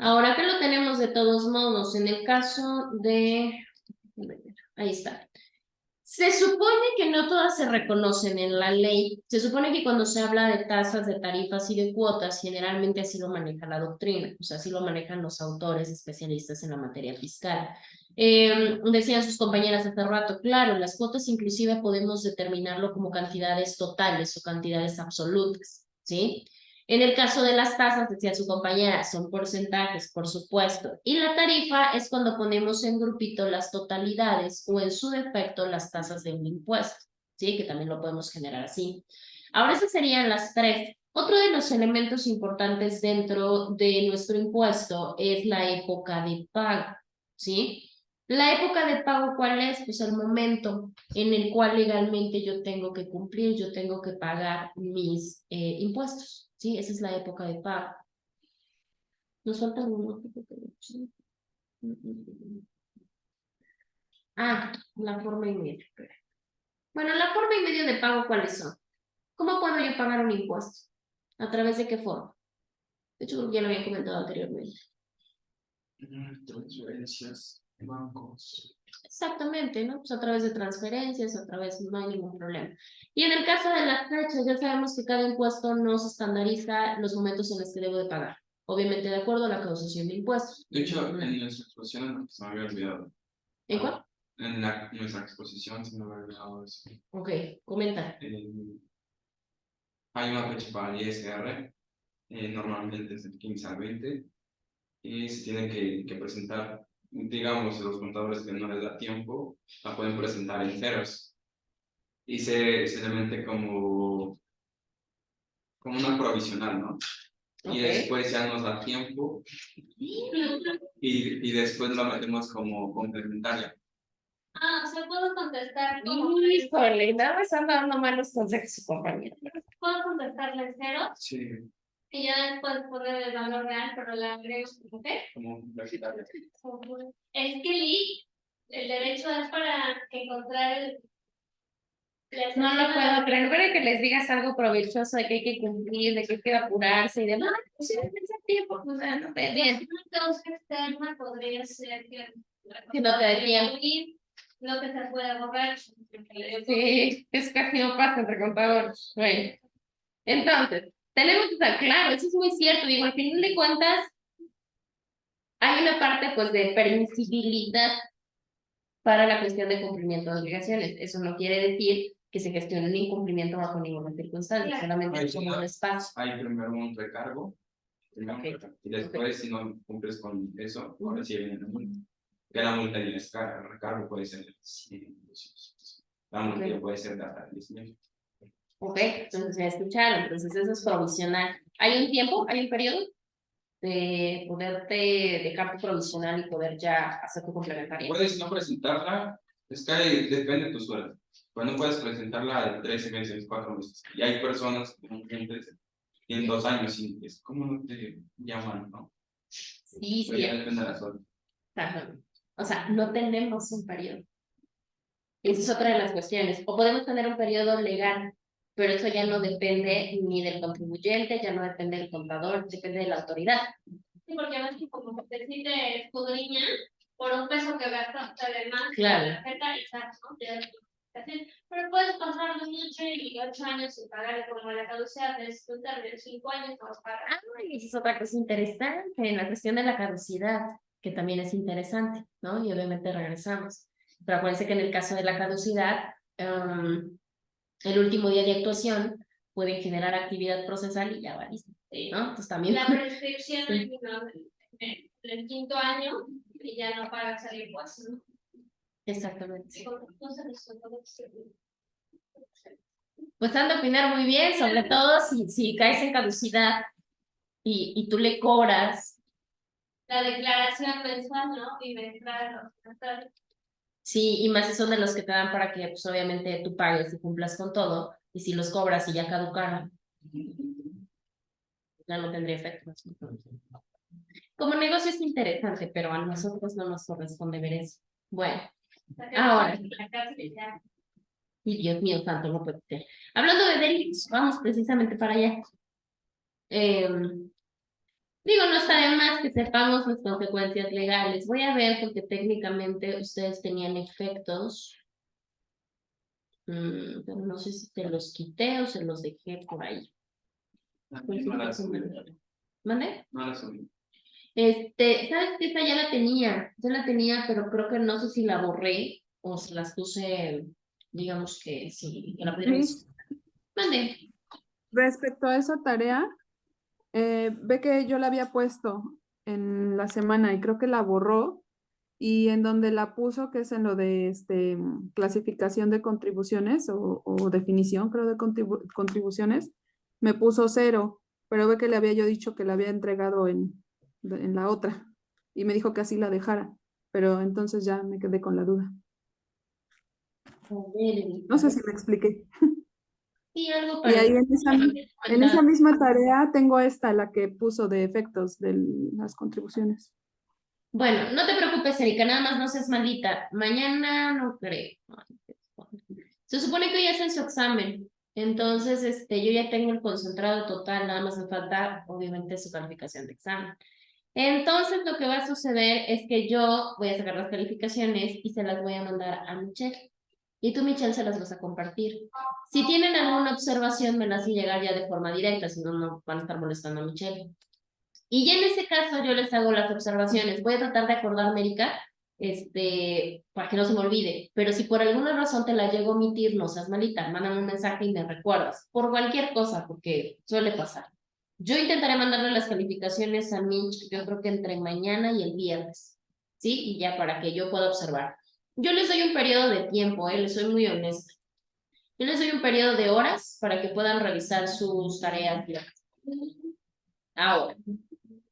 Ahora que lo tenemos de todos modos, en el caso de... Ahí está. Se supone que no todas se reconocen en la ley. Se supone que cuando se habla de tasas, de tarifas y de cuotas, generalmente así lo maneja la doctrina, o sea, así lo manejan los autores especialistas en la materia fiscal. Decían sus compañeras hace rato, claro, las cuotas inclusive podemos determinarlo como cantidades totales o cantidades absolutas, ¿sí? En el caso de las tasas, decía su compañera, son porcentajes, por supuesto. Y la tarifa es cuando ponemos en grupito las totalidades o en su defecto las tasas de un impuesto, ¿sí? Que también lo podemos generar así. Ahora esas serían las tres. Otro de los elementos importantes dentro de nuestro impuesto es la época de pago, ¿sí? La época de pago, ¿cuál es? Pues el momento en el cual legalmente yo tengo que cumplir, yo tengo que pagar mis impuestos. Sí, esa es la época de pago. Nos falta uno. Ah, la forma y medio. Bueno, la forma y medio de pago, ¿cuáles son? ¿Cómo puedo yo pagar un impuesto? ¿A través de qué forma? De hecho, ya lo había comentado anteriormente. Transferencias, bancos. Exactamente, ¿no? Pues a través de transferencias, a través, no hay ningún problema. Y en el caso de las fechas, ya sabemos que cada impuesto no se estandariza los momentos en los que debo de pagar. Obviamente de acuerdo a la causación de impuestos. De hecho, en nuestra exposición se me había olvidado. ¿En cuál? En nuestra exposición se me había olvidado eso. Ok, comenta. Hay una fecha para el ISR, normalmente es del 15 al 20, y se tiene que presentar, digamos, los contadores que no les da tiempo, la pueden presentar en ceros. Y se le mete como una provisional, ¿no? Y Ok. después ya nos da tiempo y después la metemos como complementaria. Ah, o sea, puedo contestar como. Híjole, nada más anda dando malos consejos su compañero. ¿Puedo contestarle cero? Sí. Y ya después poner el valor real, pero la agrego como que. Como universitario. Es que el derecho es para encontrar el. No lo puedo creer. Recuerden que les digas algo provechoso de que hay que cumplir, de que hay que apurarse y demás. Pues sí, ese tiempo, pues no ve bien. Una causa externa podría ser Que no te dé tiempo. lo que se puede borrar. Sí, es casi no pasa entre contadores. Bueno, entonces, tenemos que estar claro, eso es muy cierto. Digo, al final de cuentas, hay una parte pues de permisibilidad para la cuestión de cumplimiento de obligaciones. Eso no quiere decir que se gestione un incumplimiento bajo ninguna circunstancia, solamente es como un espacio. Hay primero un recargo, y después si no cumples con eso, ahora sí viene la multa. Que la multa y el recargo puede ser 100, 200. La multa ya puede ser de hasta 10.000. Ok, entonces ya escucharon, entonces eso es provisional. ¿Hay un tiempo, hay un periodo de poderte dejar tu provisional y poder ya hacer tu complementaria? Puedes no presentarla, es que depende de tu sueldo. Pues no puedes presentarla de 13 meses, 4 meses. Y hay personas que tienen 2 años y es como no te llaman, ¿no? Sí, Pero sí. ya depende de la sueldo. O sea, no tenemos un periodo. Esa es otra de las cuestiones. O podemos tener un periodo legal, pero eso ya no depende ni del contribuyente, ya no depende del contador, depende de la autoridad. Sí, porque a veces como que sí te escudriña por un peso que gastaste de más. Claro. La tarjeta y sabes, ¿no? Pero puedes pasar de 8 años sin pagar, como la caducidad de 5 años, no vas a pagar. Y esa es otra cosa interesante, en la cuestión de la caducidad, que también es interesante, ¿no? Y obviamente regresamos. Pero acuérdense que en el caso de la caducidad, el último día de actuación puede generar actividad procesal y ya va listo, ¿no? Entonces también. La prescripción sí. El 5.º año y ya no pagas el impuesto, ¿no? Exactamente. Entonces, pues han de opinar muy bien, sobre todo si caes en caducidad y tú le cobras. La declaración mensual, ¿no? Y mensual. Sí, y más si son de los que te dan para que, pues obviamente, tú pagues y cumplas con todo, y si los cobras y ya caducaron, ya no tendría efecto. Como negocio es interesante, pero a nosotros no nos corresponde ver eso. Bueno, ahora. Y Dios mío santo, no puede ser. Hablando de delitos, vamos precisamente para allá. Digo, no está de más que sepamos las consecuencias legales. Voy a ver porque técnicamente ustedes tenían efectos. Pero no sé si te los quité o se los dejé por ahí. ¿Mande? No la subí. ¿Sabes que esta ya la tenía? Ya la tenía, pero creo que no sé si la borré o si las puse, digamos que sí, que la pudiéramos. Mande. Respecto a esa tarea, ve que yo la había puesto en la semana y creo que la borró y en donde la puso, que es en lo de clasificación de contribuciones o definición, creo, de contribuciones, me puso 0, pero ve que le había yo dicho que la había entregado en la otra y me dijo que así la dejara, pero entonces ya me quedé con la duda. No sé si me expliqué. Sí, algo Y ahí en esa misma tarea tengo la que puso de efectos de las contribuciones. Bueno, no te preocupes, Erika, nada más no seas maldita. Mañana no creo. Se supone que hoy hacen su examen. Entonces, yo ya tengo el concentrado total, nada más me falta, obviamente, su calificación de examen. Entonces, lo que va a suceder es que yo voy a sacar las calificaciones y se las voy a mandar a Michelle. Y tú, Michelle, se las vas a compartir. Si tienen alguna observación, me las hacen llegar ya de forma directa, si no, no van a estar molestando a Michelle. Y ya en ese caso yo les hago las observaciones. Voy a tratar de acordarme, Erika, para que no se me olvide. Pero si por alguna razón te la llego a omitir, no seas malita, mándame un mensaje y me recuerdas. Por cualquier cosa, porque suele pasar. Yo intentaré mandarle las calificaciones a Mitch, yo creo que entre mañana y el viernes. ¿Sí? Y ya para que yo pueda observar. Yo les doy un periodo de tiempo, les soy muy honesta. Yo les doy un periodo de horas para que puedan revisar sus tareas. Ahora,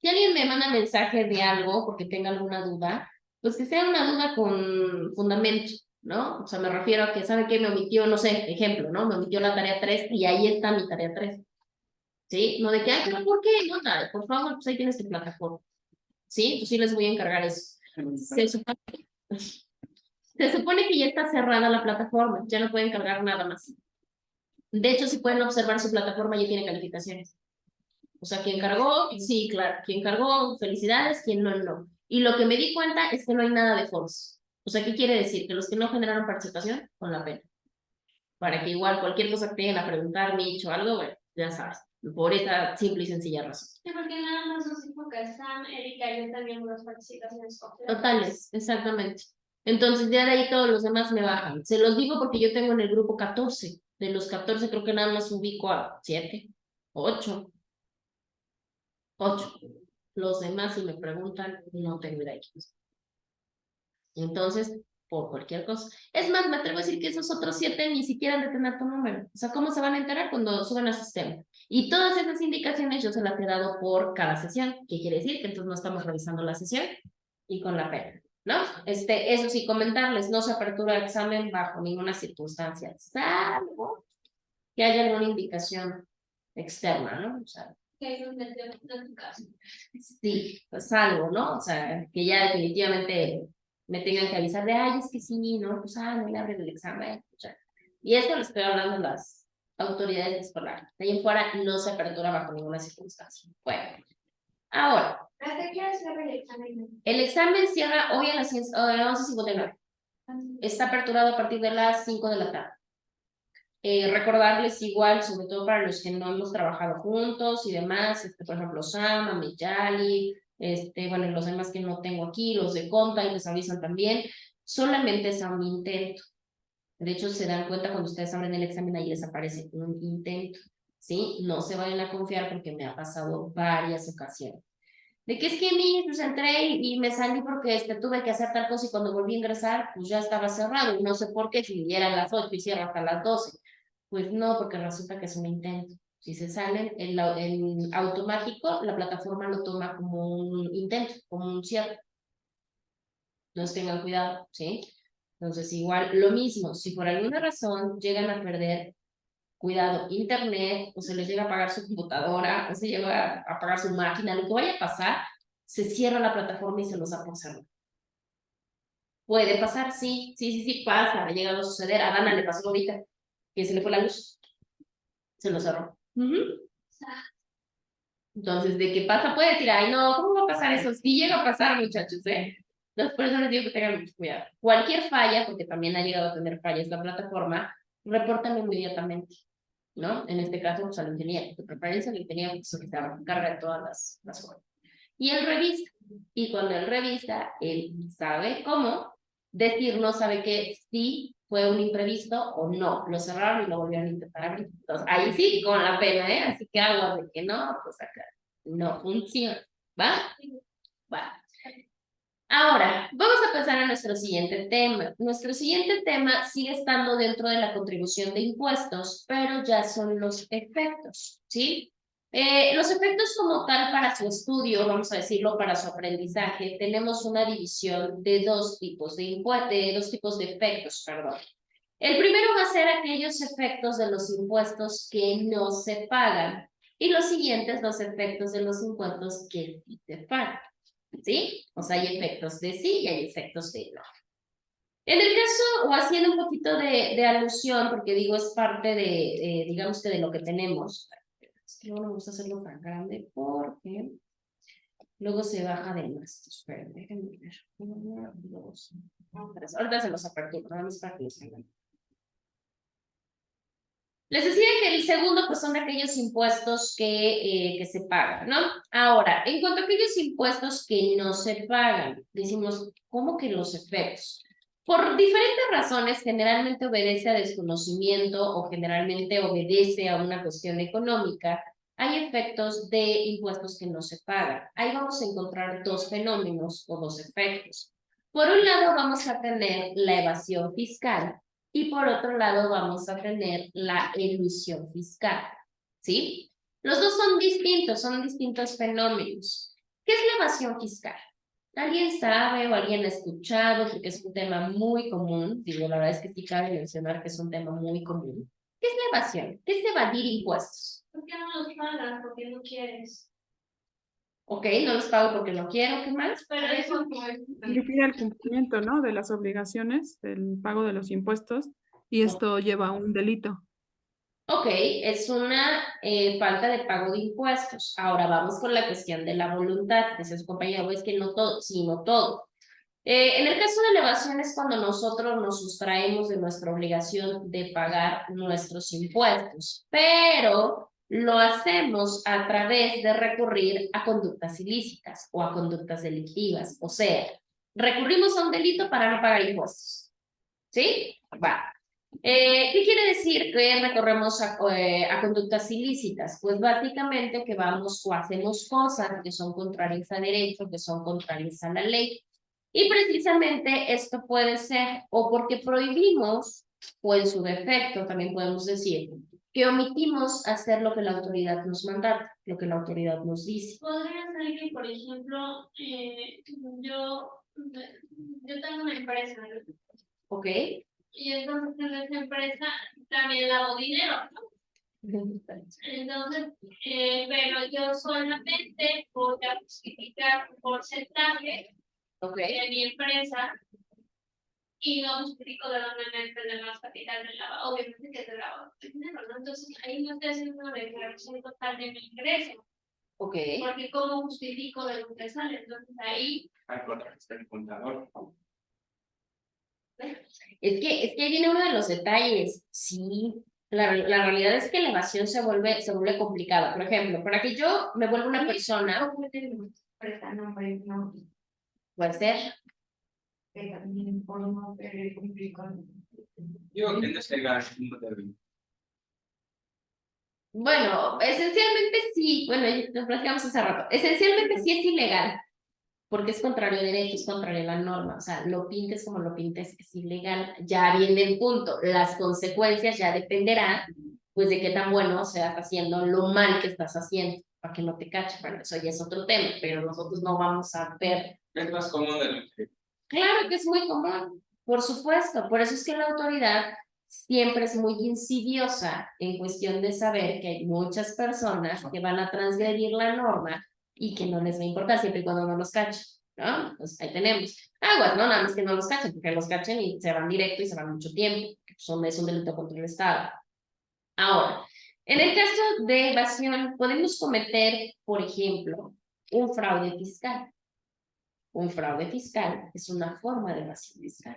si alguien me manda mensaje de algo porque tenga alguna duda, pues que sea una duda con fundamento, ¿no? O sea, me refiero a que, ¿sabe qué? Me omitió, no sé, ejemplo, ¿no? Me omitió la tarea 3 y ahí está mi tarea 3. ¿Sí? No de que, ay, pero ¿por qué? No, nada, por favor, pues ahí tienes tu plataforma. ¿Sí? Pues sí les voy a encargar eso. Se supone que ya está cerrada la plataforma, ya no pueden cargar nada más. De hecho, si pueden observar su plataforma, ya tiene calificaciones. O sea, quien cargó, sí, claro, quien cargó, felicidades, quien no, no. Y lo que me di cuenta es que no hay nada de foros. O sea, ¿qué quiere decir? Que los que no generaron participación, con la pena. Para que igual cualquier cosa que tengan a preguntar, Mitch o algo, bueno, ya sabes. Por esa simple y sencilla razón. Sí, porque nada más nos dijo que Sam, Erika y yo también unas participaciones completas. Totales, exactamente. Entonces ya de ahí todos los demás me bajan. Se los digo porque yo tengo en el grupo 14. De los 14 creo que nada más ubico a 7, 8. Los demás, si me preguntan, no tengo idea. Entonces, por cualquier cosa. Es más, me atrevo a decir que esos otros 7 ni siquiera han de tener tu número. O sea, ¿cómo se van a enterar cuando suben al sistema? Y todas esas indicaciones yo se las he dado por cada sesión. ¿Qué quiere decir? Que entonces no estamos revisando la sesión y con la pena, ¿no? Eso sí, comentarles, no se apertura el examen bajo ninguna circunstancia, salvo que haya alguna indicación externa, ¿no? O sea, Que nos metió en tu caso. sí, pues algo, ¿no? O sea, que ya definitivamente me tengan que avisar de, ay, es que sí, ¿no? Pues, no le abren el examen. O sea, y esto lo estoy hablando a las autoridades escolares. De ahí en fuera no se apertura bajo ninguna circunstancia. Bueno, ahora, ¿Hasta qué hora cierra el examen? el examen cierra hoy a las 11:59. Está aperturado a partir de las 5 de la tarde. Recordarles igual, sobre todo para los que no hemos trabajado juntos y demás, por ejemplo, Sam, Amiyali, bueno, y los demás que no tengo aquí, los de Conta, y les avisan también, solamente es a un intento. De hecho, se dan cuenta cuando ustedes abren el examen, ahí les aparece un intento, ¿sí? No se vayan a confiar porque me ha pasado varias ocasiones. De que es que pues entré y me salí porque tuve que hacer tal cosa y cuando volví a ingresar, pues ya estaba cerrado. Y no sé por qué, si eran las 8 y cierra hasta las 12. Pues no, porque resulta que es un intento. Si se salen en automático, la plataforma lo toma como un intento, como un cierre. Entonces tengan cuidado, ¿sí? Entonces igual, lo mismo, si por alguna razón llegan a perder, cuidado, internet, o se les llega a apagar su computadora, o se llega a apagar su máquina, lo que vaya a pasar, se cierra la plataforma y se los da por cerrado. Puede pasar, sí, pasa, ha llegado a suceder. A Dana le pasó ahorita, que se le fue la luz, se lo cerró. Entonces, de qué pasa, puede decir, ay, no, ¿cómo va a pasar eso? Sí llega a pasar, muchachos, ¿eh? Entonces, por eso les digo que tengan mucho cuidado. Cualquier falla, porque también ha llegado a tener fallas la plataforma, repórtalo inmediatamente, ¿no? En este caso, pues al ingeniero, de preferencia el ingeniero que se carga de todas las formas. Y él revisa, y cuando él revisa, él sabe cómo decirnos, sabe que sí fue un imprevisto o no, lo cerraron y lo volvieron a intentar abrir. Entonces, ahí sí, con la pena, ¿eh? Así que agua de que no, pues acá no funciona, ¿va? Va. Ahora, vamos a pasar a nuestro siguiente tema. Nuestro siguiente tema sigue estando dentro de la contribución de impuestos, pero ya son los efectos, ¿sí? Los efectos como tal para su estudio, vamos a decirlo, para su aprendizaje, tenemos una división de dos tipos de efectos, perdón. El primero va a ser aquellos efectos de los impuestos que no se pagan y los siguientes los efectos de los impuestos que sí se pagan. ¿Sí? O sea, hay efectos de sí y hay efectos de no. En el caso, o haciendo un poquito de alusión, porque digo, es parte de, digamos que de lo que tenemos. Es que no me gusta hacerlo tan grande porque luego se baja de más. Esperen, déjenme ver. 1, 2, 3. Ahorita se los aperturo, nada más para que los tengan. Les decía que el segundo, pues son aquellos impuestos que se pagan, ¿no? Ahora, en cuanto a aquellos impuestos que no se pagan, decimos, ¿cómo que los efectos? Por diferentes razones, generalmente obedece a desconocimiento o generalmente obedece a una cuestión económica, hay efectos de impuestos que no se pagan. Ahí vamos a encontrar dos fenómenos o dos efectos. Por un lado, vamos a tener la evasión fiscal. Y por otro lado vamos a tener la elusión fiscal, ¿sí? Los dos son distintos fenómenos. ¿Qué es la evasión fiscal? ¿Alguien sabe o alguien ha escuchado? Porque es un tema muy común. Digo, la verdad es que sí cabe mencionar que es un tema muy común. ¿Qué es la evasión? ¿Qué es evadir impuestos? ¿Por qué no los pagas? Porque no quieres. Ok, no los pago porque no quiero, ¿qué más? Pero eso no es. Impide el cumplimiento, ¿no? De las obligaciones, del pago de los impuestos, y esto lleva a un delito. Ok, es una falta de pago de impuestos. Ahora vamos con la cuestión de la voluntad. Dice su compañero, es que no todo, sí, no todo. En el caso de la evasión es cuando nosotros nos sustraemos de nuestra obligación de pagar nuestros impuestos, pero lo hacemos a través de recurrir a conductas ilícitas o a conductas delictivas. O sea, recurrimos a un delito para no pagar impuestos. ¿Sí? Va. ¿Qué quiere decir que recorremos a conductas ilícitas? Pues básicamente que vamos o hacemos cosas que son contrarias a derecho, que son contrarias a la ley. Y precisamente esto puede ser o porque prohibimos, o en su defecto también podemos decir, que omitimos hacer lo que la autoridad nos manda, lo que la autoridad nos dice. Podría ser que, por ejemplo, yo tengo una empresa, ¿no? ¿Ok? Y entonces en esa empresa también lavo dinero, ¿no? Entonces, pero yo solamente voy a justificar un porcentaje ¿Ok? de mi empresa y no justifico de dónde me entra el demás capital del lavado, obviamente que es del lavado de dinero, ¿no? Entonces ahí no estoy haciendo una declaración total de mi ingreso, ¿Ok? porque cómo justifico de dónde sale, entonces ahí. Al contrario, el contador. Es que ahí viene uno de los detalles. Sí, la realidad es que la evasión se vuelve complicada. Por ejemplo, para que yo me vuelva una persona, Presta nombre, no, puede ser, que también por no querer cumplir con. Digo que no es legal, no debe. bueno, esencialmente sí, bueno, lo platicamos hace rato, esencialmente sí es ilegal, porque es contrario a derecho, es contrario a la norma, o sea, lo pintes como lo pintes, es ilegal. Ya viene el punto, las consecuencias ya dependerán, pues, de qué tan bueno seas haciendo lo mal que estás haciendo, para que no te cachen. Bueno, eso ya es otro tema, pero nosotros no vamos a ver. Es más común de lo que. Claro que es muy común, por supuesto, por eso es que la autoridad siempre es muy insidiosa en cuestión de saber que hay muchas personas que van a transgredir la norma y que no les va a importar siempre y cuando no los cachen, ¿no? Pues ahí tenemos. Aguas, ¿no? Nada más que no los cachen, porque los cachen y se van directo y se van mucho tiempo, que es un delito contra el Estado. Ahora, en el caso de evasión, podemos cometer, por ejemplo, un fraude fiscal. Un fraude fiscal es una forma de evasión fiscal.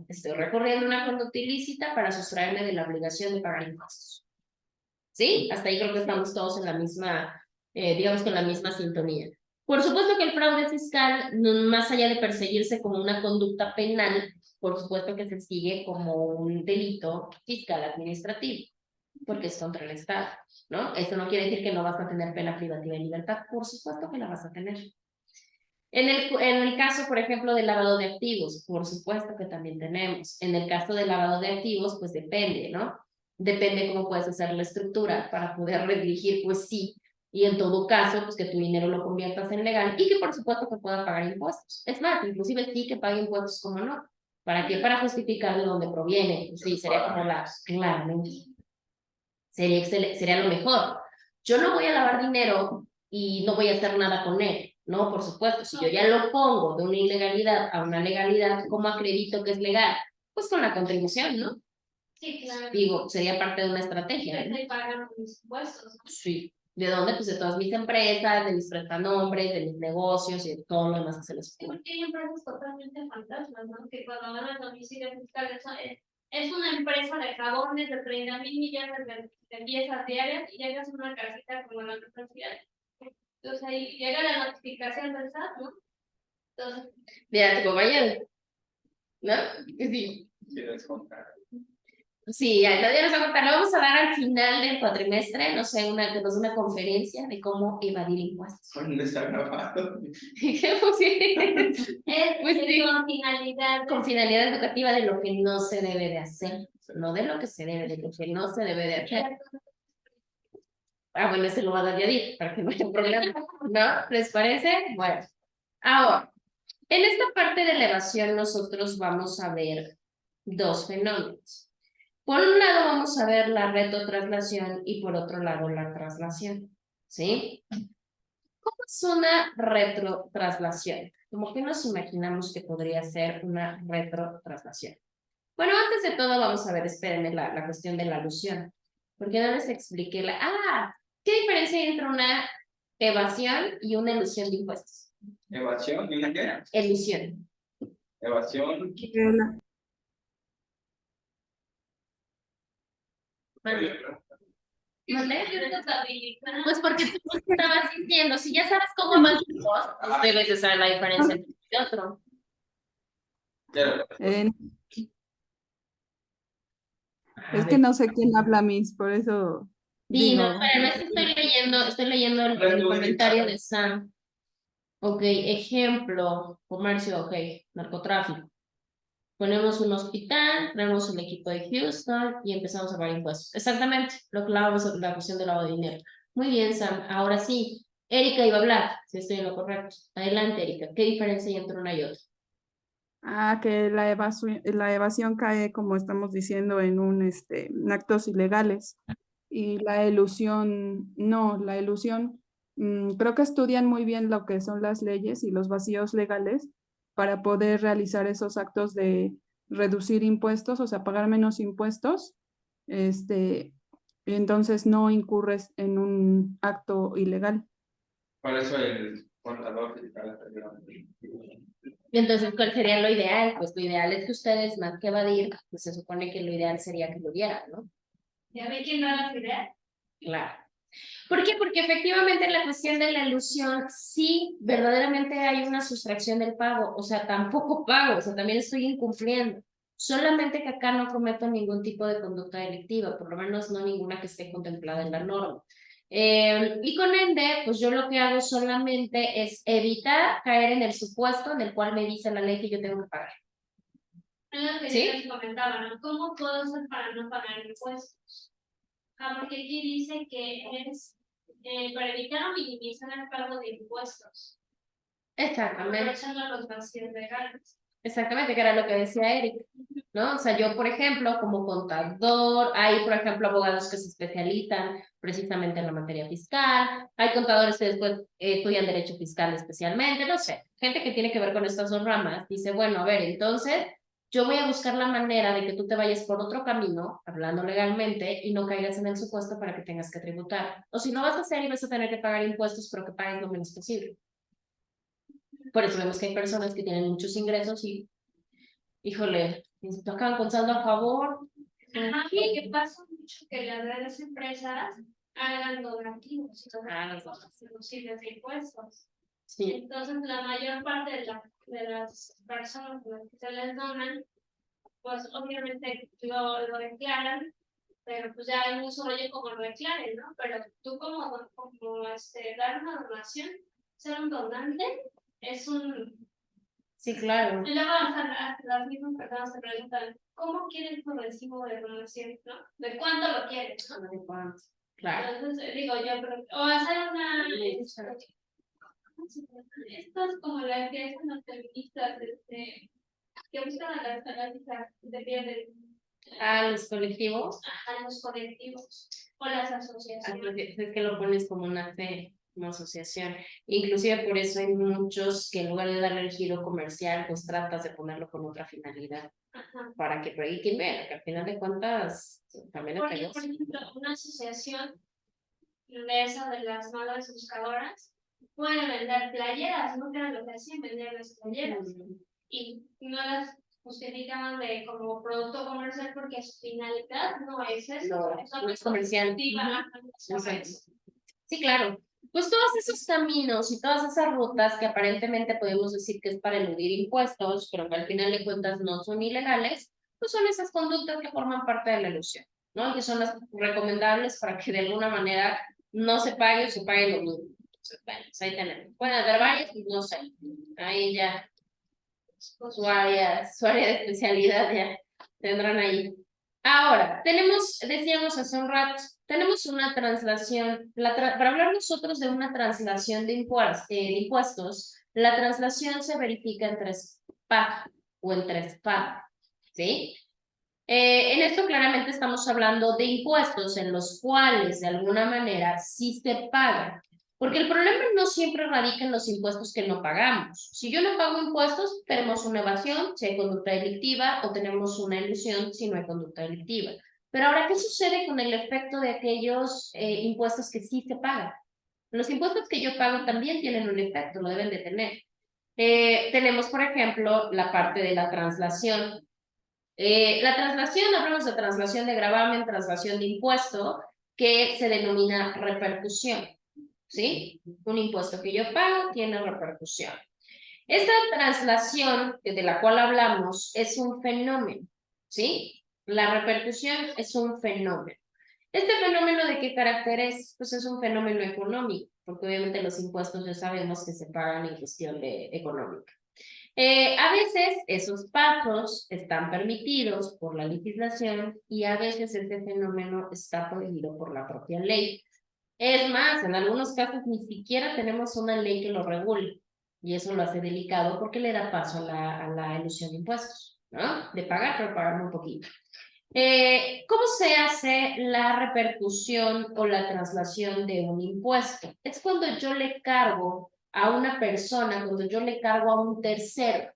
Estoy recurriendo a una conducta ilícita para sustraerme de la obligación de pagar impuestos. ¿Sí? Hasta ahí creo que estamos todos en la misma, digamos que en la misma sintonía. Por supuesto que el fraude fiscal, más allá de perseguirse como una conducta penal, por supuesto que se sigue como un delito fiscal administrativo, porque es contra el Estado, ¿no? Eso no quiere decir que no vas a tener pena privativa de libertad, por supuesto que la vas a tener. En el caso, por ejemplo, del lavado de activos, por supuesto que también tenemos. En el caso del lavado de activos, pues depende, ¿no? Depende cómo puedes hacer la estructura para poder redirigir, pues sí. Y en todo caso, pues que tu dinero lo conviertas en legal y que por supuesto que pueda pagar impuestos. Es más, inclusive sí que pague impuestos, como no. ¿Para qué? Para justificar de dónde proviene. Pues sí, sería como claramente. Sería lo mejor. Yo no voy a lavar dinero y no voy a hacer nada con él. No, por supuesto, si yo ya lo pongo de una ilegalidad a una legalidad, ¿cómo acredito que es legal? Pues con la contribución, ¿no? Sí, claro. Digo, sería parte de una estrategia, ¿no? Estoy pagando mis impuestos. Sí. ¿De dónde? Pues de todas mis empresas, de mis prestanombres, de mis negocios y de todo lo demás que se les Sí, ocurre. porque hay empresas totalmente fantasmas, ¿no? Que cuando van al domicilio fiscal es una empresa de jabones de 30,000 millones de piezas diarias y llegas a una casita como la universidad. Entonces ahí llega la notificación del SAT, ¿no? Entonces, Mira, tu compañero, ¿no? Que sí. Quieres contar. Sí, ya nos va a contar. Lo vamos a dar al final del cuatrimestre, no sé, que nos dé una conferencia de cómo evadir impuestos. ¿Dónde está grabado? Pues sí. Pues sí. con Con finalidad educativa de lo que no se debe de hacer, no de lo que se debe, de lo que no se debe de hacer. Ah, bueno, ese lo va a dar Yadir, para que no haya problema, ¿no? ¿Les parece? Bueno, ahora, en esta parte de la evasión nosotros vamos a ver dos fenómenos. Por un lado vamos a ver la retrotraslación y por otro lado la traslación, ¿sí? ¿Cómo es una retrotraslación? ¿Cómo que nos imaginamos que podría ser una retrotraslación? Bueno, antes de todo vamos a ver, espérenme, la cuestión de la alusión. Porque no les expliqué la... ¿qué diferencia hay entre una evasión y una elusión de impuestos? Evasión y una qué? Elusión. Evasión. ¿Mande? ¿Mande? Pues porque tú estabas diciendo, si ya sabes cómo van los dos, pues debes de saber la diferencia entre uno y otro. Eh, A es ver. que no sé quién habla, Miss, por eso Sí, no, digo. espérame, es que estoy leyendo el comentario de Sam. Ok, ejemplo, comercio, ok, narcotráfico. Ponemos un hospital, tenemos un equipo de Houston y empezamos a pagar impuestos. Exactamente, lo que hablábamos sobre la cuestión del lavado de dinero. Muy bien, Sam. Ahora sí, Erika iba a hablar, si estoy en lo correcto. Adelante, Erika. ¿Qué diferencia hay entre una y otra? Que la evasión cae, como estamos diciendo, en actos ilegales. Y la elusión, no, la elusión, creo que estudian muy bien lo que son las leyes y los vacíos legales para poder realizar esos actos de reducir impuestos, o sea, pagar menos impuestos. Este, entonces no incurres en un acto ilegal. Por eso el contador fiscal. Entonces, ¿cuál sería lo ideal? Pues lo ideal es que ustedes, más que evadir, pues se supone que lo ideal sería que lo vieran, ¿no? ¿Ya ve quién no la idea? Claro. ¿Por qué? Porque efectivamente la cuestión de la elusión, sí, verdaderamente hay una sustracción del pago, o sea, tampoco pago, o sea, también estoy incumpliendo. Solamente que acá no cometo ningún tipo de conducta delictiva, por lo menos no ninguna que esté contemplada en la norma. Y con ende, pues yo lo que hago solamente es evitar caer en el supuesto en el cual me dice la ley que yo tengo que pagar. Es lo que ¿Sí? yo les comentaba, ¿no? ¿Cómo puedo hacer para no pagar impuestos? Porque aquí dice que es para evitar o minimizar el pago de impuestos, Exactamente. aprovechando los vacíos legales. Exactamente, que era lo que decía Eric, ¿no? O sea, yo, por ejemplo, como contador, hay, por ejemplo, abogados que se especializan precisamente en la materia fiscal, hay contadores que después estudian derecho fiscal especialmente, no sé, gente que tiene que ver con estas dos ramas, dice, bueno, a ver, entonces, yo voy a buscar la manera de que tú te vayas por otro camino, hablando legalmente, y no caigas en el supuesto para que tengas que tributar. O si no vas a hacer y vas a tener que pagar impuestos, pero que pagues lo menos posible. Por eso vemos que hay personas que tienen muchos ingresos y, híjole, acaban con saldo a favor. Ajá, porque pasa mucho que las grandes empresas hagan donativos deducibles de impuestos. Sí. Entonces, la mayor parte de las personas a las que se les donan, pues obviamente lo declaran, pero pues ya hay mucho rollo como lo declaren, ¿no? Pero tú como dar una donación, ser un donante, es un... Sí, claro. Y luego las mismas personas se preguntan, ¿cómo quieres tu recibo de donación, no? ¿De cuánto lo quieres, no? ¿De cuánto? Claro. Entonces, digo yo, o hacer una... Esto es como la que hacen los feministas, que buscan a las hijas de piel A los colectivos. a los colectivos o las asociaciones. Es que lo pones como una fe, como asociación. Inclusive por eso hay muchos que en lugar de darle el giro comercial, pues tratas de ponerlo con otra finalidad. Ajá. Para que prediquen, vean, que al final de cuentas también es Porque, negocio. por ejemplo, una asociación de esas de las malas buscadoras puede vender playeras, no era lo que hacían, vendían las playeras. Y no las justificaban como producto comercial porque su finalidad no es eso. No es comercial. Sí, claro. Pues todos esos caminos y todas esas rutas que aparentemente podemos decir que es para eludir impuestos, pero que al final de cuentas no son ilegales, pues son esas conductas que forman parte de la elusión, ¿no? Que son las recomendables para que de alguna manera no se pague o se pague lo mismo. Entonces, bueno, pues ahí tenemos. Pueden haber varias, pues no sé. Ahí ya su área de especialidad ya tendrán ahí. Ahora, decíamos hace un rato, tenemos una traslación, para hablar nosotros de una traslación de impuestos, la traslación se verifica en 3 PAC o en 3 PAC, ¿sí? En esto claramente estamos hablando de impuestos en los cuales de alguna manera sí se pagan. Porque el problema no siempre radica en los impuestos que no pagamos. Si yo no pago impuestos, tenemos una evasión si hay conducta delictiva o tenemos una ilusión si no hay conducta delictiva. Pero ahora, ¿qué sucede con el efecto de aquellos impuestos que sí se pagan? Los impuestos que yo pago también tienen un efecto, lo deben de tener. Tenemos, por ejemplo, la parte de la traslación. La traslación, hablamos de traslación de gravamen, traslación de impuesto, que se denomina repercusión, ¿sí? Un impuesto que yo pago tiene repercusión. Esta traslación de la cual hablamos es un fenómeno, ¿sí? La repercusión es un fenómeno. ¿Este fenómeno de qué carácter es? Pues es un fenómeno económico, porque obviamente los impuestos ya sabemos que se pagan en cuestión de económica. A veces esos pasos están permitidos por la legislación y a veces ese fenómeno está prohibido por la propia ley. Es más, en algunos casos ni siquiera tenemos una ley que lo regule y eso lo hace delicado porque le da paso a la elusión de impuestos, ¿no? De pagar, pero pagar un poquito. ¿Cómo se hace la repercusión o la traslación de un impuesto? Es cuando yo le cargo a una persona, cuando yo le cargo a un tercero,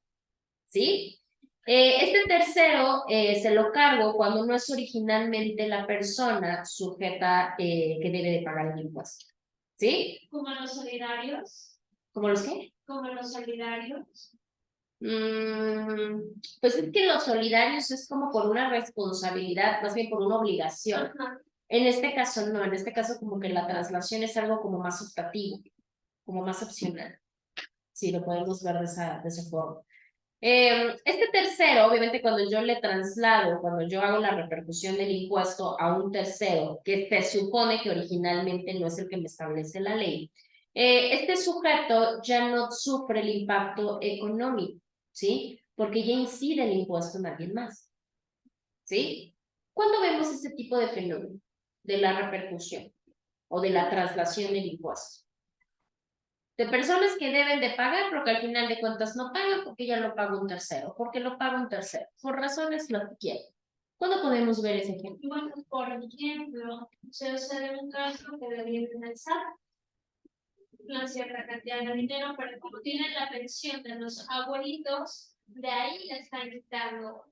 ¿sí? Este tercero se lo cargo cuando no es originalmente la persona sujeta que debe de pagar el impuesto, ¿sí? Como los solidarios. ¿Cómo los qué? Como los solidarios. Pues es que los solidarios es como por una responsabilidad, más bien por una obligación. Ajá. En este caso no, en este caso como que la traslación es algo como más optativo, como más opcional. Sí, lo podemos ver de esa forma. Este tercero, obviamente cuando yo le traslado, cuando yo hago la repercusión del impuesto a un tercero, que se supone que originalmente no es el que me establece la ley, este sujeto ya no sufre el impacto económico, ¿sí? Porque ya incide el impuesto en alguien más, ¿sí? ¿Cuándo vemos ese tipo de fenómeno de la repercusión o de la traslación del impuesto? De personas que deben de pagar, pero que al final de cuentas no pagan porque ya lo paga un tercero, porque lo paga un tercero, por razones lo que quieran. ¿Cuándo podemos ver ese ejemplo? Bueno, por ejemplo, se sucede un caso que debería pensar una cierta cantidad de dinero, pero como tienen la pensión de los abuelitos, de ahí le están quitando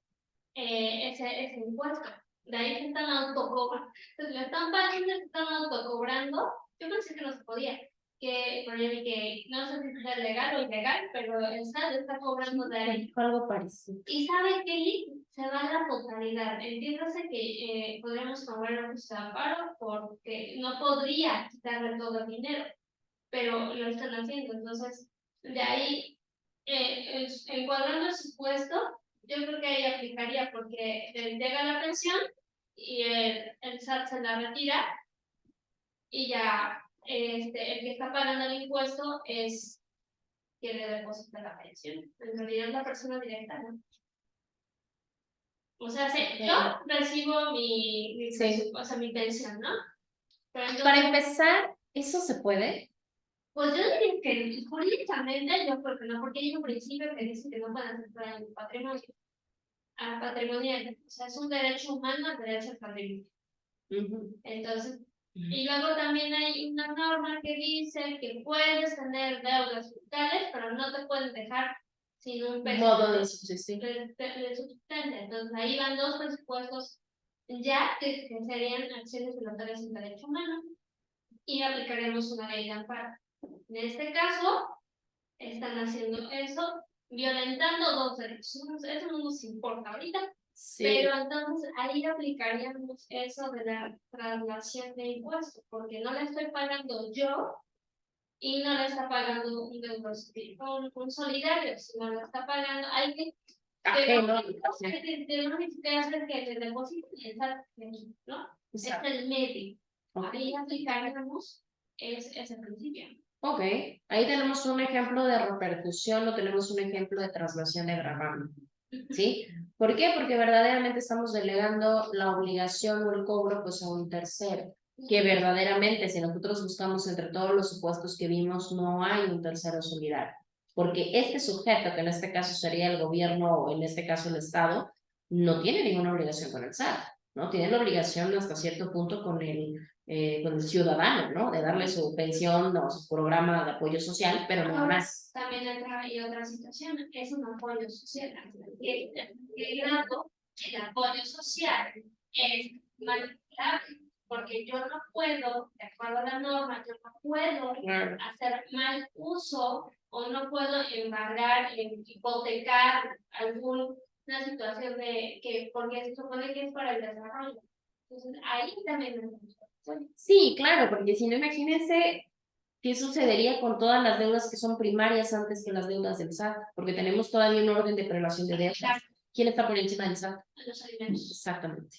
ese impuesto. De ahí se están autocobrando. Entonces, le están pagando, se están autocobrando. Yo pensé que no se podía. Pero yo vi que no sé si es legal o ilegal, pero el SAT está cobrando de ahí. Algo parecido. Y sabe que se va a la totalidad. Entiéndase que podríamos cobrar un amparo porque no podría quitarle todo el dinero, pero lo están haciendo. Entonces, de ahí, encuadrando el supuesto, yo creo que ahí aplicaría porque llega la pensión y el SAT se la retira y ya el que está pagando el impuesto es quien le deposita la pensión. En realidad la persona directa, ¿no? O sea, yo recibo mi pensión, ¿no? Pero entonces, para empezar, ¿eso se puede? Pues yo diría que jurídicamente yo creo que no, porque hay un principio que dice que no pueden entrar en el patrimonio. Patrimonial, o sea, es un derecho humano el derecho al patrimonio. Entonces, y luego también hay una norma que dice que puedes tener deudas fiscales, pero no te pueden dejar sin un peso modo de subsistir. de subsistencia. Entonces, ahí van dos presupuestos ya que serían acciones violatorias del derecho humano y aplicaremos una ley de amparo. En este caso, están haciendo eso, violentando dos derechos. Eso no nos importa ahorita, sí. Pero entonces ahí aplicaríamos eso de la traslación de impuestos, porque no le estoy pagando yo y no le está pagando un solidario, sino lo está pagando alguien que no necesita hacer que le deposite y esa, ¿no? Es el medio. Ahí aplicaríamos ese principio. Ok, ahí tenemos un ejemplo de repercusión o tenemos un ejemplo de traslación de gravamen, ¿sí? ¿Por qué? Porque verdaderamente estamos delegando la obligación o el cobro pues a un tercero, que verdaderamente si nosotros buscamos entre todos los supuestos que vimos no hay un tercero solidario, porque este sujeto, que en este caso sería el gobierno o en este caso el Estado, no tiene ninguna obligación con el SAT, ¿no? Tiene la obligación hasta cierto punto con el ciudadano, ¿no? De darle su pensión o su programa de apoyo social, pero nada más. También entra ahí otra situación, es un apoyo social. El grado, el apoyo social es manipulable, porque yo no puedo, de acuerdo a la norma, yo no puedo hacer mal uso o no puedo embargar, hipotecar alguna situación de que, porque se supone que es para el desarrollo. Entonces, ahí también sí, claro, porque si no, imagínense qué sucedería con todas las deudas que son primarias antes que las deudas del SAT, porque tenemos todavía un orden de prelación de deudas. ¿Quién está por encima del SAT? los alimentos. Exactamente.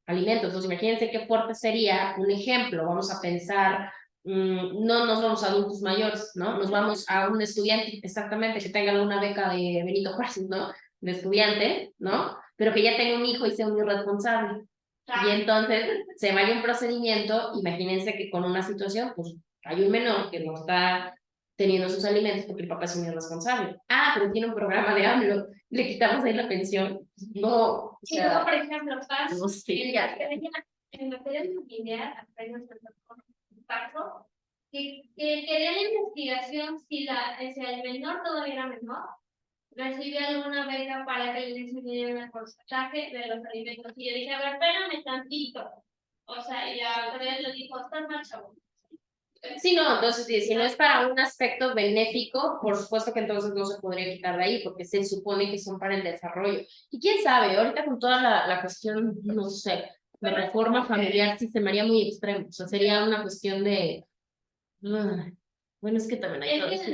Alimentos. Entonces, imagínense qué fuerte sería un ejemplo. Vamos a pensar, no nos vamos a adultos mayores, ¿no? Nos vamos a un estudiante, exactamente, que tenga alguna beca de Benito Juárez, ¿no? De estudiante, ¿no? Pero que ya tenga un hijo y sea un irresponsable. Y entonces se vaya un procedimiento, imagínense que con una situación, pues hay un menor que no está teniendo sus alimentos porque el papá es un irresponsable. Ah, pero tiene un programa de AMLO, le quitamos ahí la pensión. No, o sea, por ejemplo, Paz, no sé. en materia familiar, apenas un paso, que quería la investigación si el menor todavía era menor, recibe alguna beca para que le enseñen el porcentaje de los alimentos. Y yo dije, a ver, espérame tantito. O sea, y la autoridad le dijo, estás mal, chavo. Sí, no, entonces si no es para un aspecto benéfico, por supuesto que entonces no se podría quitar de ahí, porque se supone que son para el desarrollo. Y quién sabe, ahorita con toda la cuestión, no sé, de reforma familiar, sí se me haría muy extremo. O sea, sería una cuestión de... bueno, es que también hay todo eso.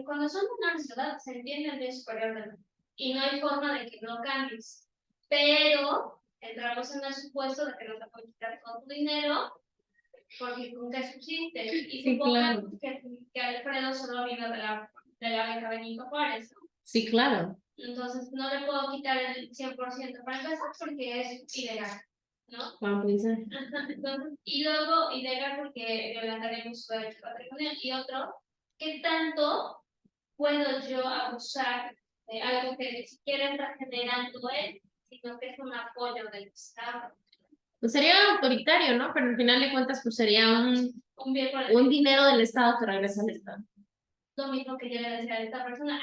Cuando son menores de edad, se entiende el bien superior de la y no hay forma de que no cambies. Pero entramos en el supuesto de que no te pueden quitar todo tu dinero porque nunca subsiste. Y Sí, supongamos claro. que Alfredo solo vive de la beca Benito Juárez, ¿no? Sí, claro. Entonces no le puedo quitar el 100% para empezar porque es ilegal, ¿no? Entonces, y luego ilegal porque violentaríamos su derecho patrimonial. Y otro, ¿qué tanto puedo yo abusar de algo que ni siquiera está generando él, sino que es un apoyo del Estado? pues sería autoritario, ¿no? Pero al final de cuentas, pues sería un dinero del Estado que regresa al Estado. Lo mismo que yo le decía a esta persona,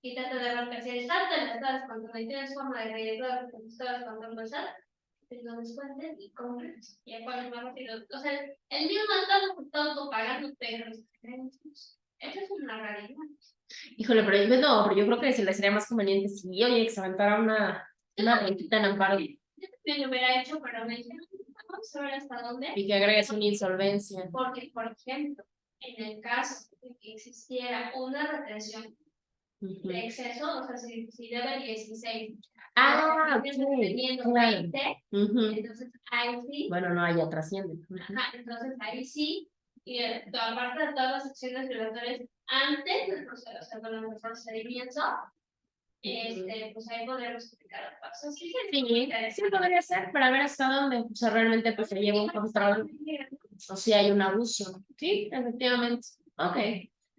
quítate de la si el SAT te la estás cuando no tienes forma de regresar, porque estás contando el SAT, te lo descuentes y compras. Y cuando más rápido, o sea, el mismo Estado está pagando pero eso es una realidad. Híjole, pero yo, no, pero yo creo que se le sería más conveniente si, oye, que se aventara una rentita en amparo. Yo lo hubiera hecho, pero me dijeron, vamos a ver hasta dónde. Y que agregues una insolvencia. Porque, por ejemplo, en el caso de que existiera una retención de exceso, o sea, si debe 16, teniendo 20, entonces ahí sí. Bueno, no, ya trasciende. Entonces ahí sí, y aparte de todas las acciones violatorias antes del proceso, o sea, con el procedimiento, pues ahí podríamos explicar los pasos. Sí, podría ser para ver hasta dónde, o sea, realmente pues se lleva un control o si hay un abuso. Sí, efectivamente. Ok.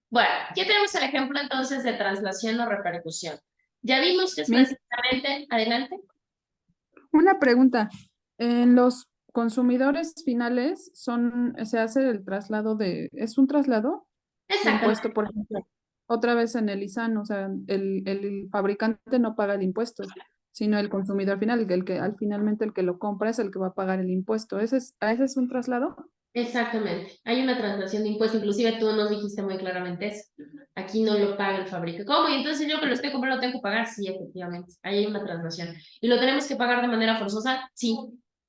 Bueno, ya tenemos el ejemplo entonces de traslación o repercusión. Ya vimos que es precisamente, adelante. Una pregunta. En los consumidores finales se hace el traslado ¿es un traslado? Exacto. Impuesto, por ejemplo, otra vez en el ISAN, o sea, el fabricante no paga el impuesto, sino el consumidor final, finalmente el que lo compra es el que va a pagar el impuesto. ¿Ese es un traslado? Exactamente. Hay una traslación de impuestos, inclusive tú nos dijiste muy claramente eso. Aquí no lo paga el fabricante. ¿Cómo? Y entonces yo que lo estoy comprando lo tengo que pagar. Sí, efectivamente. Ahí hay una traslación. ¿Y lo tenemos que pagar de manera forzosa? Sí,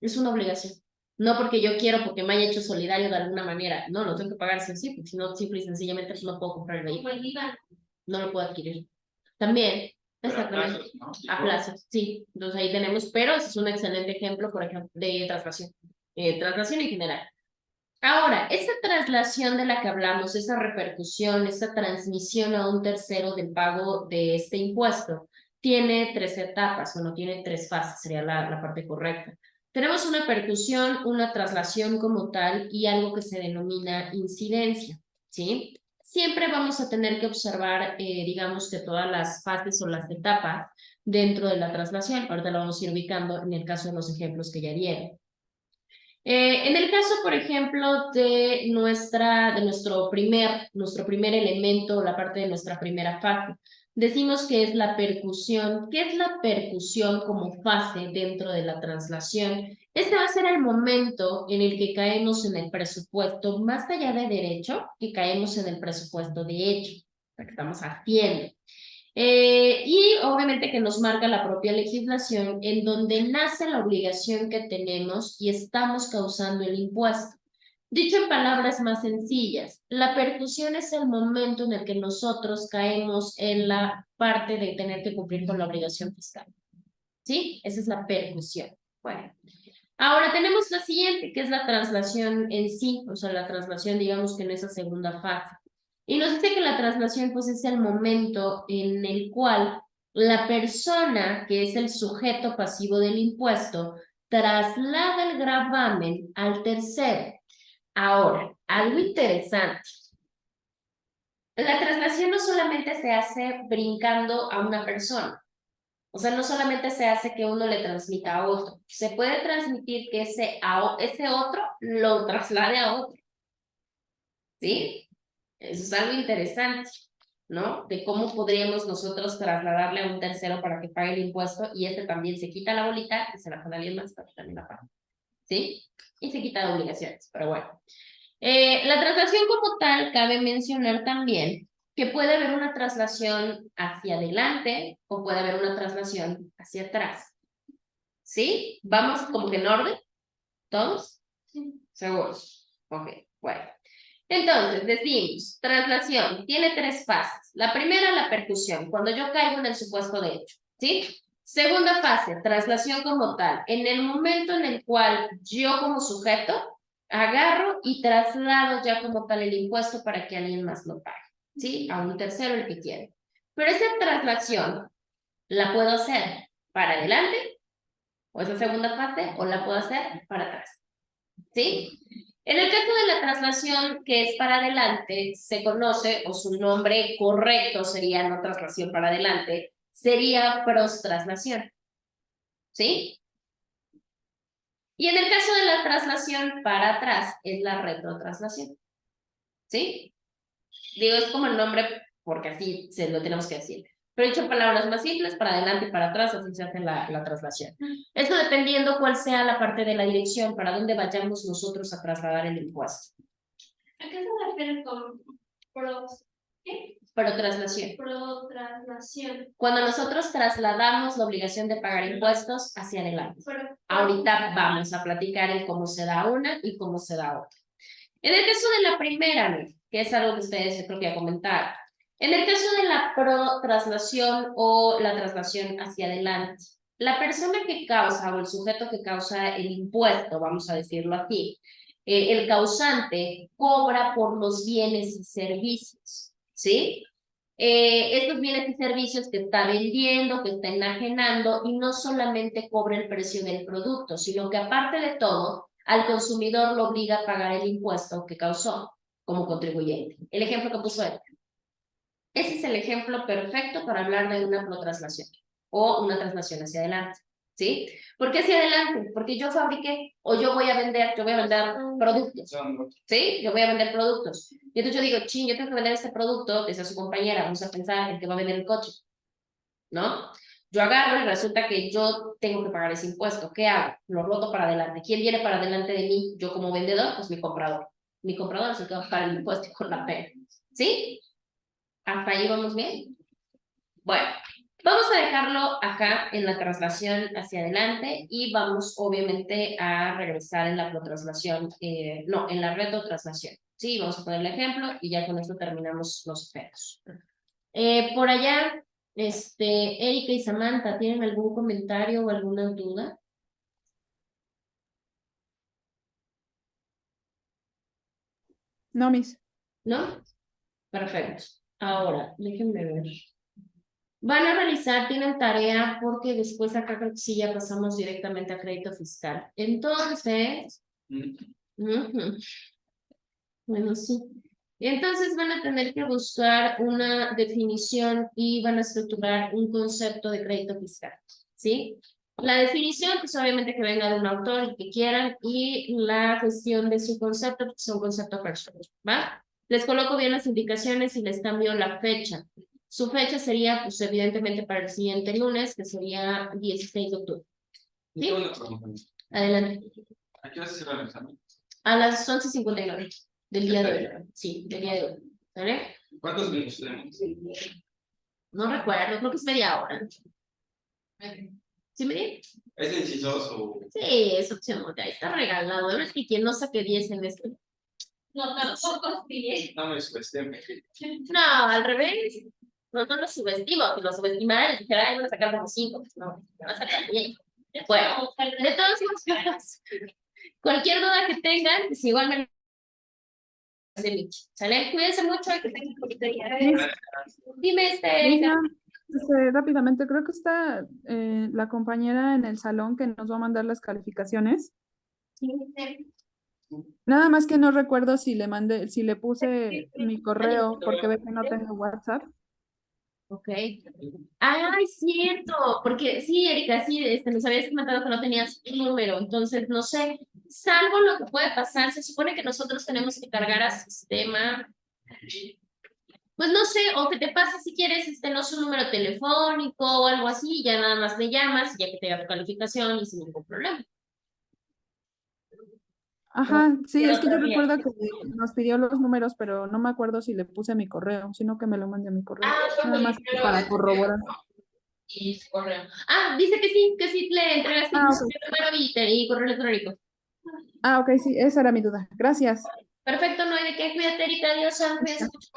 es una obligación. No porque yo quiero, porque me haya hecho solidario de alguna manera. No, lo tengo que pagar sí o sí, porque si no, simple y sencillamente no puedo comprar el vehículo. No lo puedo adquirir. También, exactamente. A plazos, sí. Entonces ahí tenemos, pero ese es un excelente ejemplo, por ejemplo, de traslación. Traslación en general. Ahora, esa traslación de la que hablamos, esa repercusión, esa transmisión a un tercero del pago de este impuesto, tiene 3 etapas, bueno, tiene 3 fases, sería la parte correcta. Tenemos una percusión, una traslación como tal y algo que se denomina incidencia, ¿sí? siempre vamos a tener que observar, digamos que todas las fases o las etapas dentro de la traslación. Ahorita lo vamos a ir ubicando en el caso de los ejemplos que ya dieron. En el caso, por ejemplo, de nuestro primer elemento, la parte de nuestra primera fase, decimos que es la percusión. ¿Qué es la percusión como fase dentro de la traslación? Este va a ser el momento en el que caemos en el presupuesto, más allá de derecho, que caemos en el presupuesto de hecho, lo que estamos haciendo. Y obviamente que nos marca la propia legislación en donde nace la obligación que tenemos y estamos causando el impuesto. Dicho en palabras más sencillas, la percusión es el momento en el que nosotros caemos en la parte de tener que cumplir con la obligación fiscal. ¿Sí? Esa es la percusión. Bueno, ahora tenemos la siguiente, que es la traslación en sí, o sea, la traslación, digamos que en esa segunda fase. Y nos dice que la traslación, pues, es el momento en el cual la persona, que es el sujeto pasivo del impuesto, traslada el gravamen al tercero. Ahora, algo interesante. La traslación no solamente se hace brincando a una persona. O sea, no solamente se hace que uno le transmita a otro. Se puede transmitir que ese otro lo traslade a otro. ¿Sí? Eso es algo interesante, ¿no? De cómo podríamos nosotros trasladarle a un tercero para que pague el impuesto y este también se quita la bolita y se la pone a alguien más para que también la pague. ¿Sí? Y se quita de obligaciones, pero bueno. La traslación como tal, cabe mencionar también que puede haber una traslación hacia adelante o puede haber una traslación hacia atrás. ¿Sí? ¿Vamos como que en orden? ¿Todos? Sí. ¿Seguros? Ok, bueno. Entonces, decimos, traslación, tiene 3 fases. La primera, la percusión, cuando yo caigo en el supuesto de hecho, ¿sí? Segunda fase, traslación como tal, en el momento en el cual yo como sujeto agarro y traslado ya como tal el impuesto para que alguien más lo pague, ¿sí? A un tercero el que quiere. Pero esa traslación la puedo hacer para adelante, o esa segunda fase, o la puedo hacer para atrás, ¿sí? En el caso de la traslación que es para adelante, se conoce, o su nombre correcto sería no traslación para adelante, sería prostraslación, ¿sí? Y en el caso de la traslación para atrás, es la retrotraslación, ¿sí? Digo, es como el nombre, porque así se lo tenemos que decir. Pero dicho en palabras más simples, para adelante y para atrás, así se hace la traslación. Eso dependiendo cuál sea la parte de la dirección, para dónde vayamos nosotros a trasladar el impuesto. ¿A qué se refiere con ¿qué? Protraslación. Protraslación. Cuando nosotros trasladamos la obligación de pagar impuestos hacia adelante. Ahorita vamos a platicar en cómo se da una y cómo se da otra. En el caso de la primera, que es algo que ustedes yo creo que ya comentaron. En el caso de la protraslación o la traslación hacia adelante, la persona que causa o el sujeto que causa el impuesto, vamos a decirlo así, el causante cobra por los bienes y servicios, ¿sí? Estos bienes y servicios que está vendiendo, que está enajenando, y no solamente cobra el precio del producto, sino que aparte de todo, al consumidor lo obliga a pagar el impuesto que causó como contribuyente. El ejemplo que puso él. Ese es el ejemplo perfecto para hablar de una protraslación o una traslación hacia adelante, ¿sí? ¿Por qué hacia adelante? Porque yo fabriqué o yo voy a vender productos, ¿sí? Yo voy a vender productos. Y entonces yo digo, ching, yo tengo que vender este producto, dice a su compañera, vamos a pensar en que va a vender el coche, ¿no? Yo agarro y resulta que yo tengo que pagar ese impuesto. ¿Qué hago? Lo roto para adelante. ¿Quién viene para adelante de mí? Yo como vendedor, pues mi comprador. Mi comprador es el que va a pagar el impuesto con la pena, ¿sí? ¿Hasta ahí vamos bien? Bueno, vamos a dejarlo acá en la traslación hacia adelante y vamos obviamente a regresar en la protraslación, no, en la retrotraslación. Sí, vamos a poner el ejemplo y ya con esto terminamos los efectos. Por allá, Erika y Samantha, ¿tienen algún comentario o alguna duda? No, Miss. ¿No? Perfecto. Ahora, déjenme ver. Van a realizar, tienen tarea, porque después acá creo que sí ya pasamos directamente a crédito fiscal. Entonces, bueno, sí. Y entonces van a tener que buscar una definición y van a estructurar un concepto de crédito fiscal, ¿sí? La definición, pues obviamente que venga de un autor y que quieran, y la cuestión de su concepto, pues es un concepto personal, ¿va? Les coloco bien las indicaciones y les cambio la fecha. Su fecha sería, pues evidentemente para el siguiente lunes, que sería 16 de octubre. Y tengo una pregunta. Adelante. ¿A qué hora se cierra el examen? A las 11:59 del día de hoy. Sí, del día de hoy. ¿Vale? ¿Cuántos minutos tenemos? No recuerdo, creo que es media hora. ¿Sí me di? ¿Es incisoso? Sí, es opción, ahí está regalado. La verdad es que quien no saque 10 en esto. No, tampoco pide. No me subestime. No, al revés. No, no lo subestimo. Si lo subestimara, le dijera, ay, voy a sacar como 5. Pues no, me va a sacar 10. Bueno, de todos modos, cualquier duda que tengan, pues igual me ¿sale? Cuídense mucho y que tengan un bonito día. Dime, Lisa, rápidamente, creo que está la compañera en el salón que nos va a mandar las calificaciones. Nada más que no recuerdo si le mandé, si le puse mi correo, porque ve que no tengo WhatsApp. Ok. Ah, es cierto, porque sí, Erika, sí, nos habías comentado que no tenías un número, entonces no sé, salvo lo que puede pasar, se supone que nosotros tenemos que cargar a sistema, pues no sé, o que te pase si quieres, no sé, un número telefónico o algo así, ya nada más le llamas, ya que te da tu calificación y sin ningún problema. Ajá, sí, Pero es que yo otro día. recuerdo que nos pidió los números, pero no me acuerdo si le puse mi correo, sino que me lo mandé a mi correo. Nada más para corroborar. Y su correo. Ah, dice que sí le entregaste Ah, su ok. número y correo electrónico. Ah, ok, sí, esa era mi duda. Gracias. Perfecto, no hay de qué, cuídate, Erika, adiós, cuídense mucho.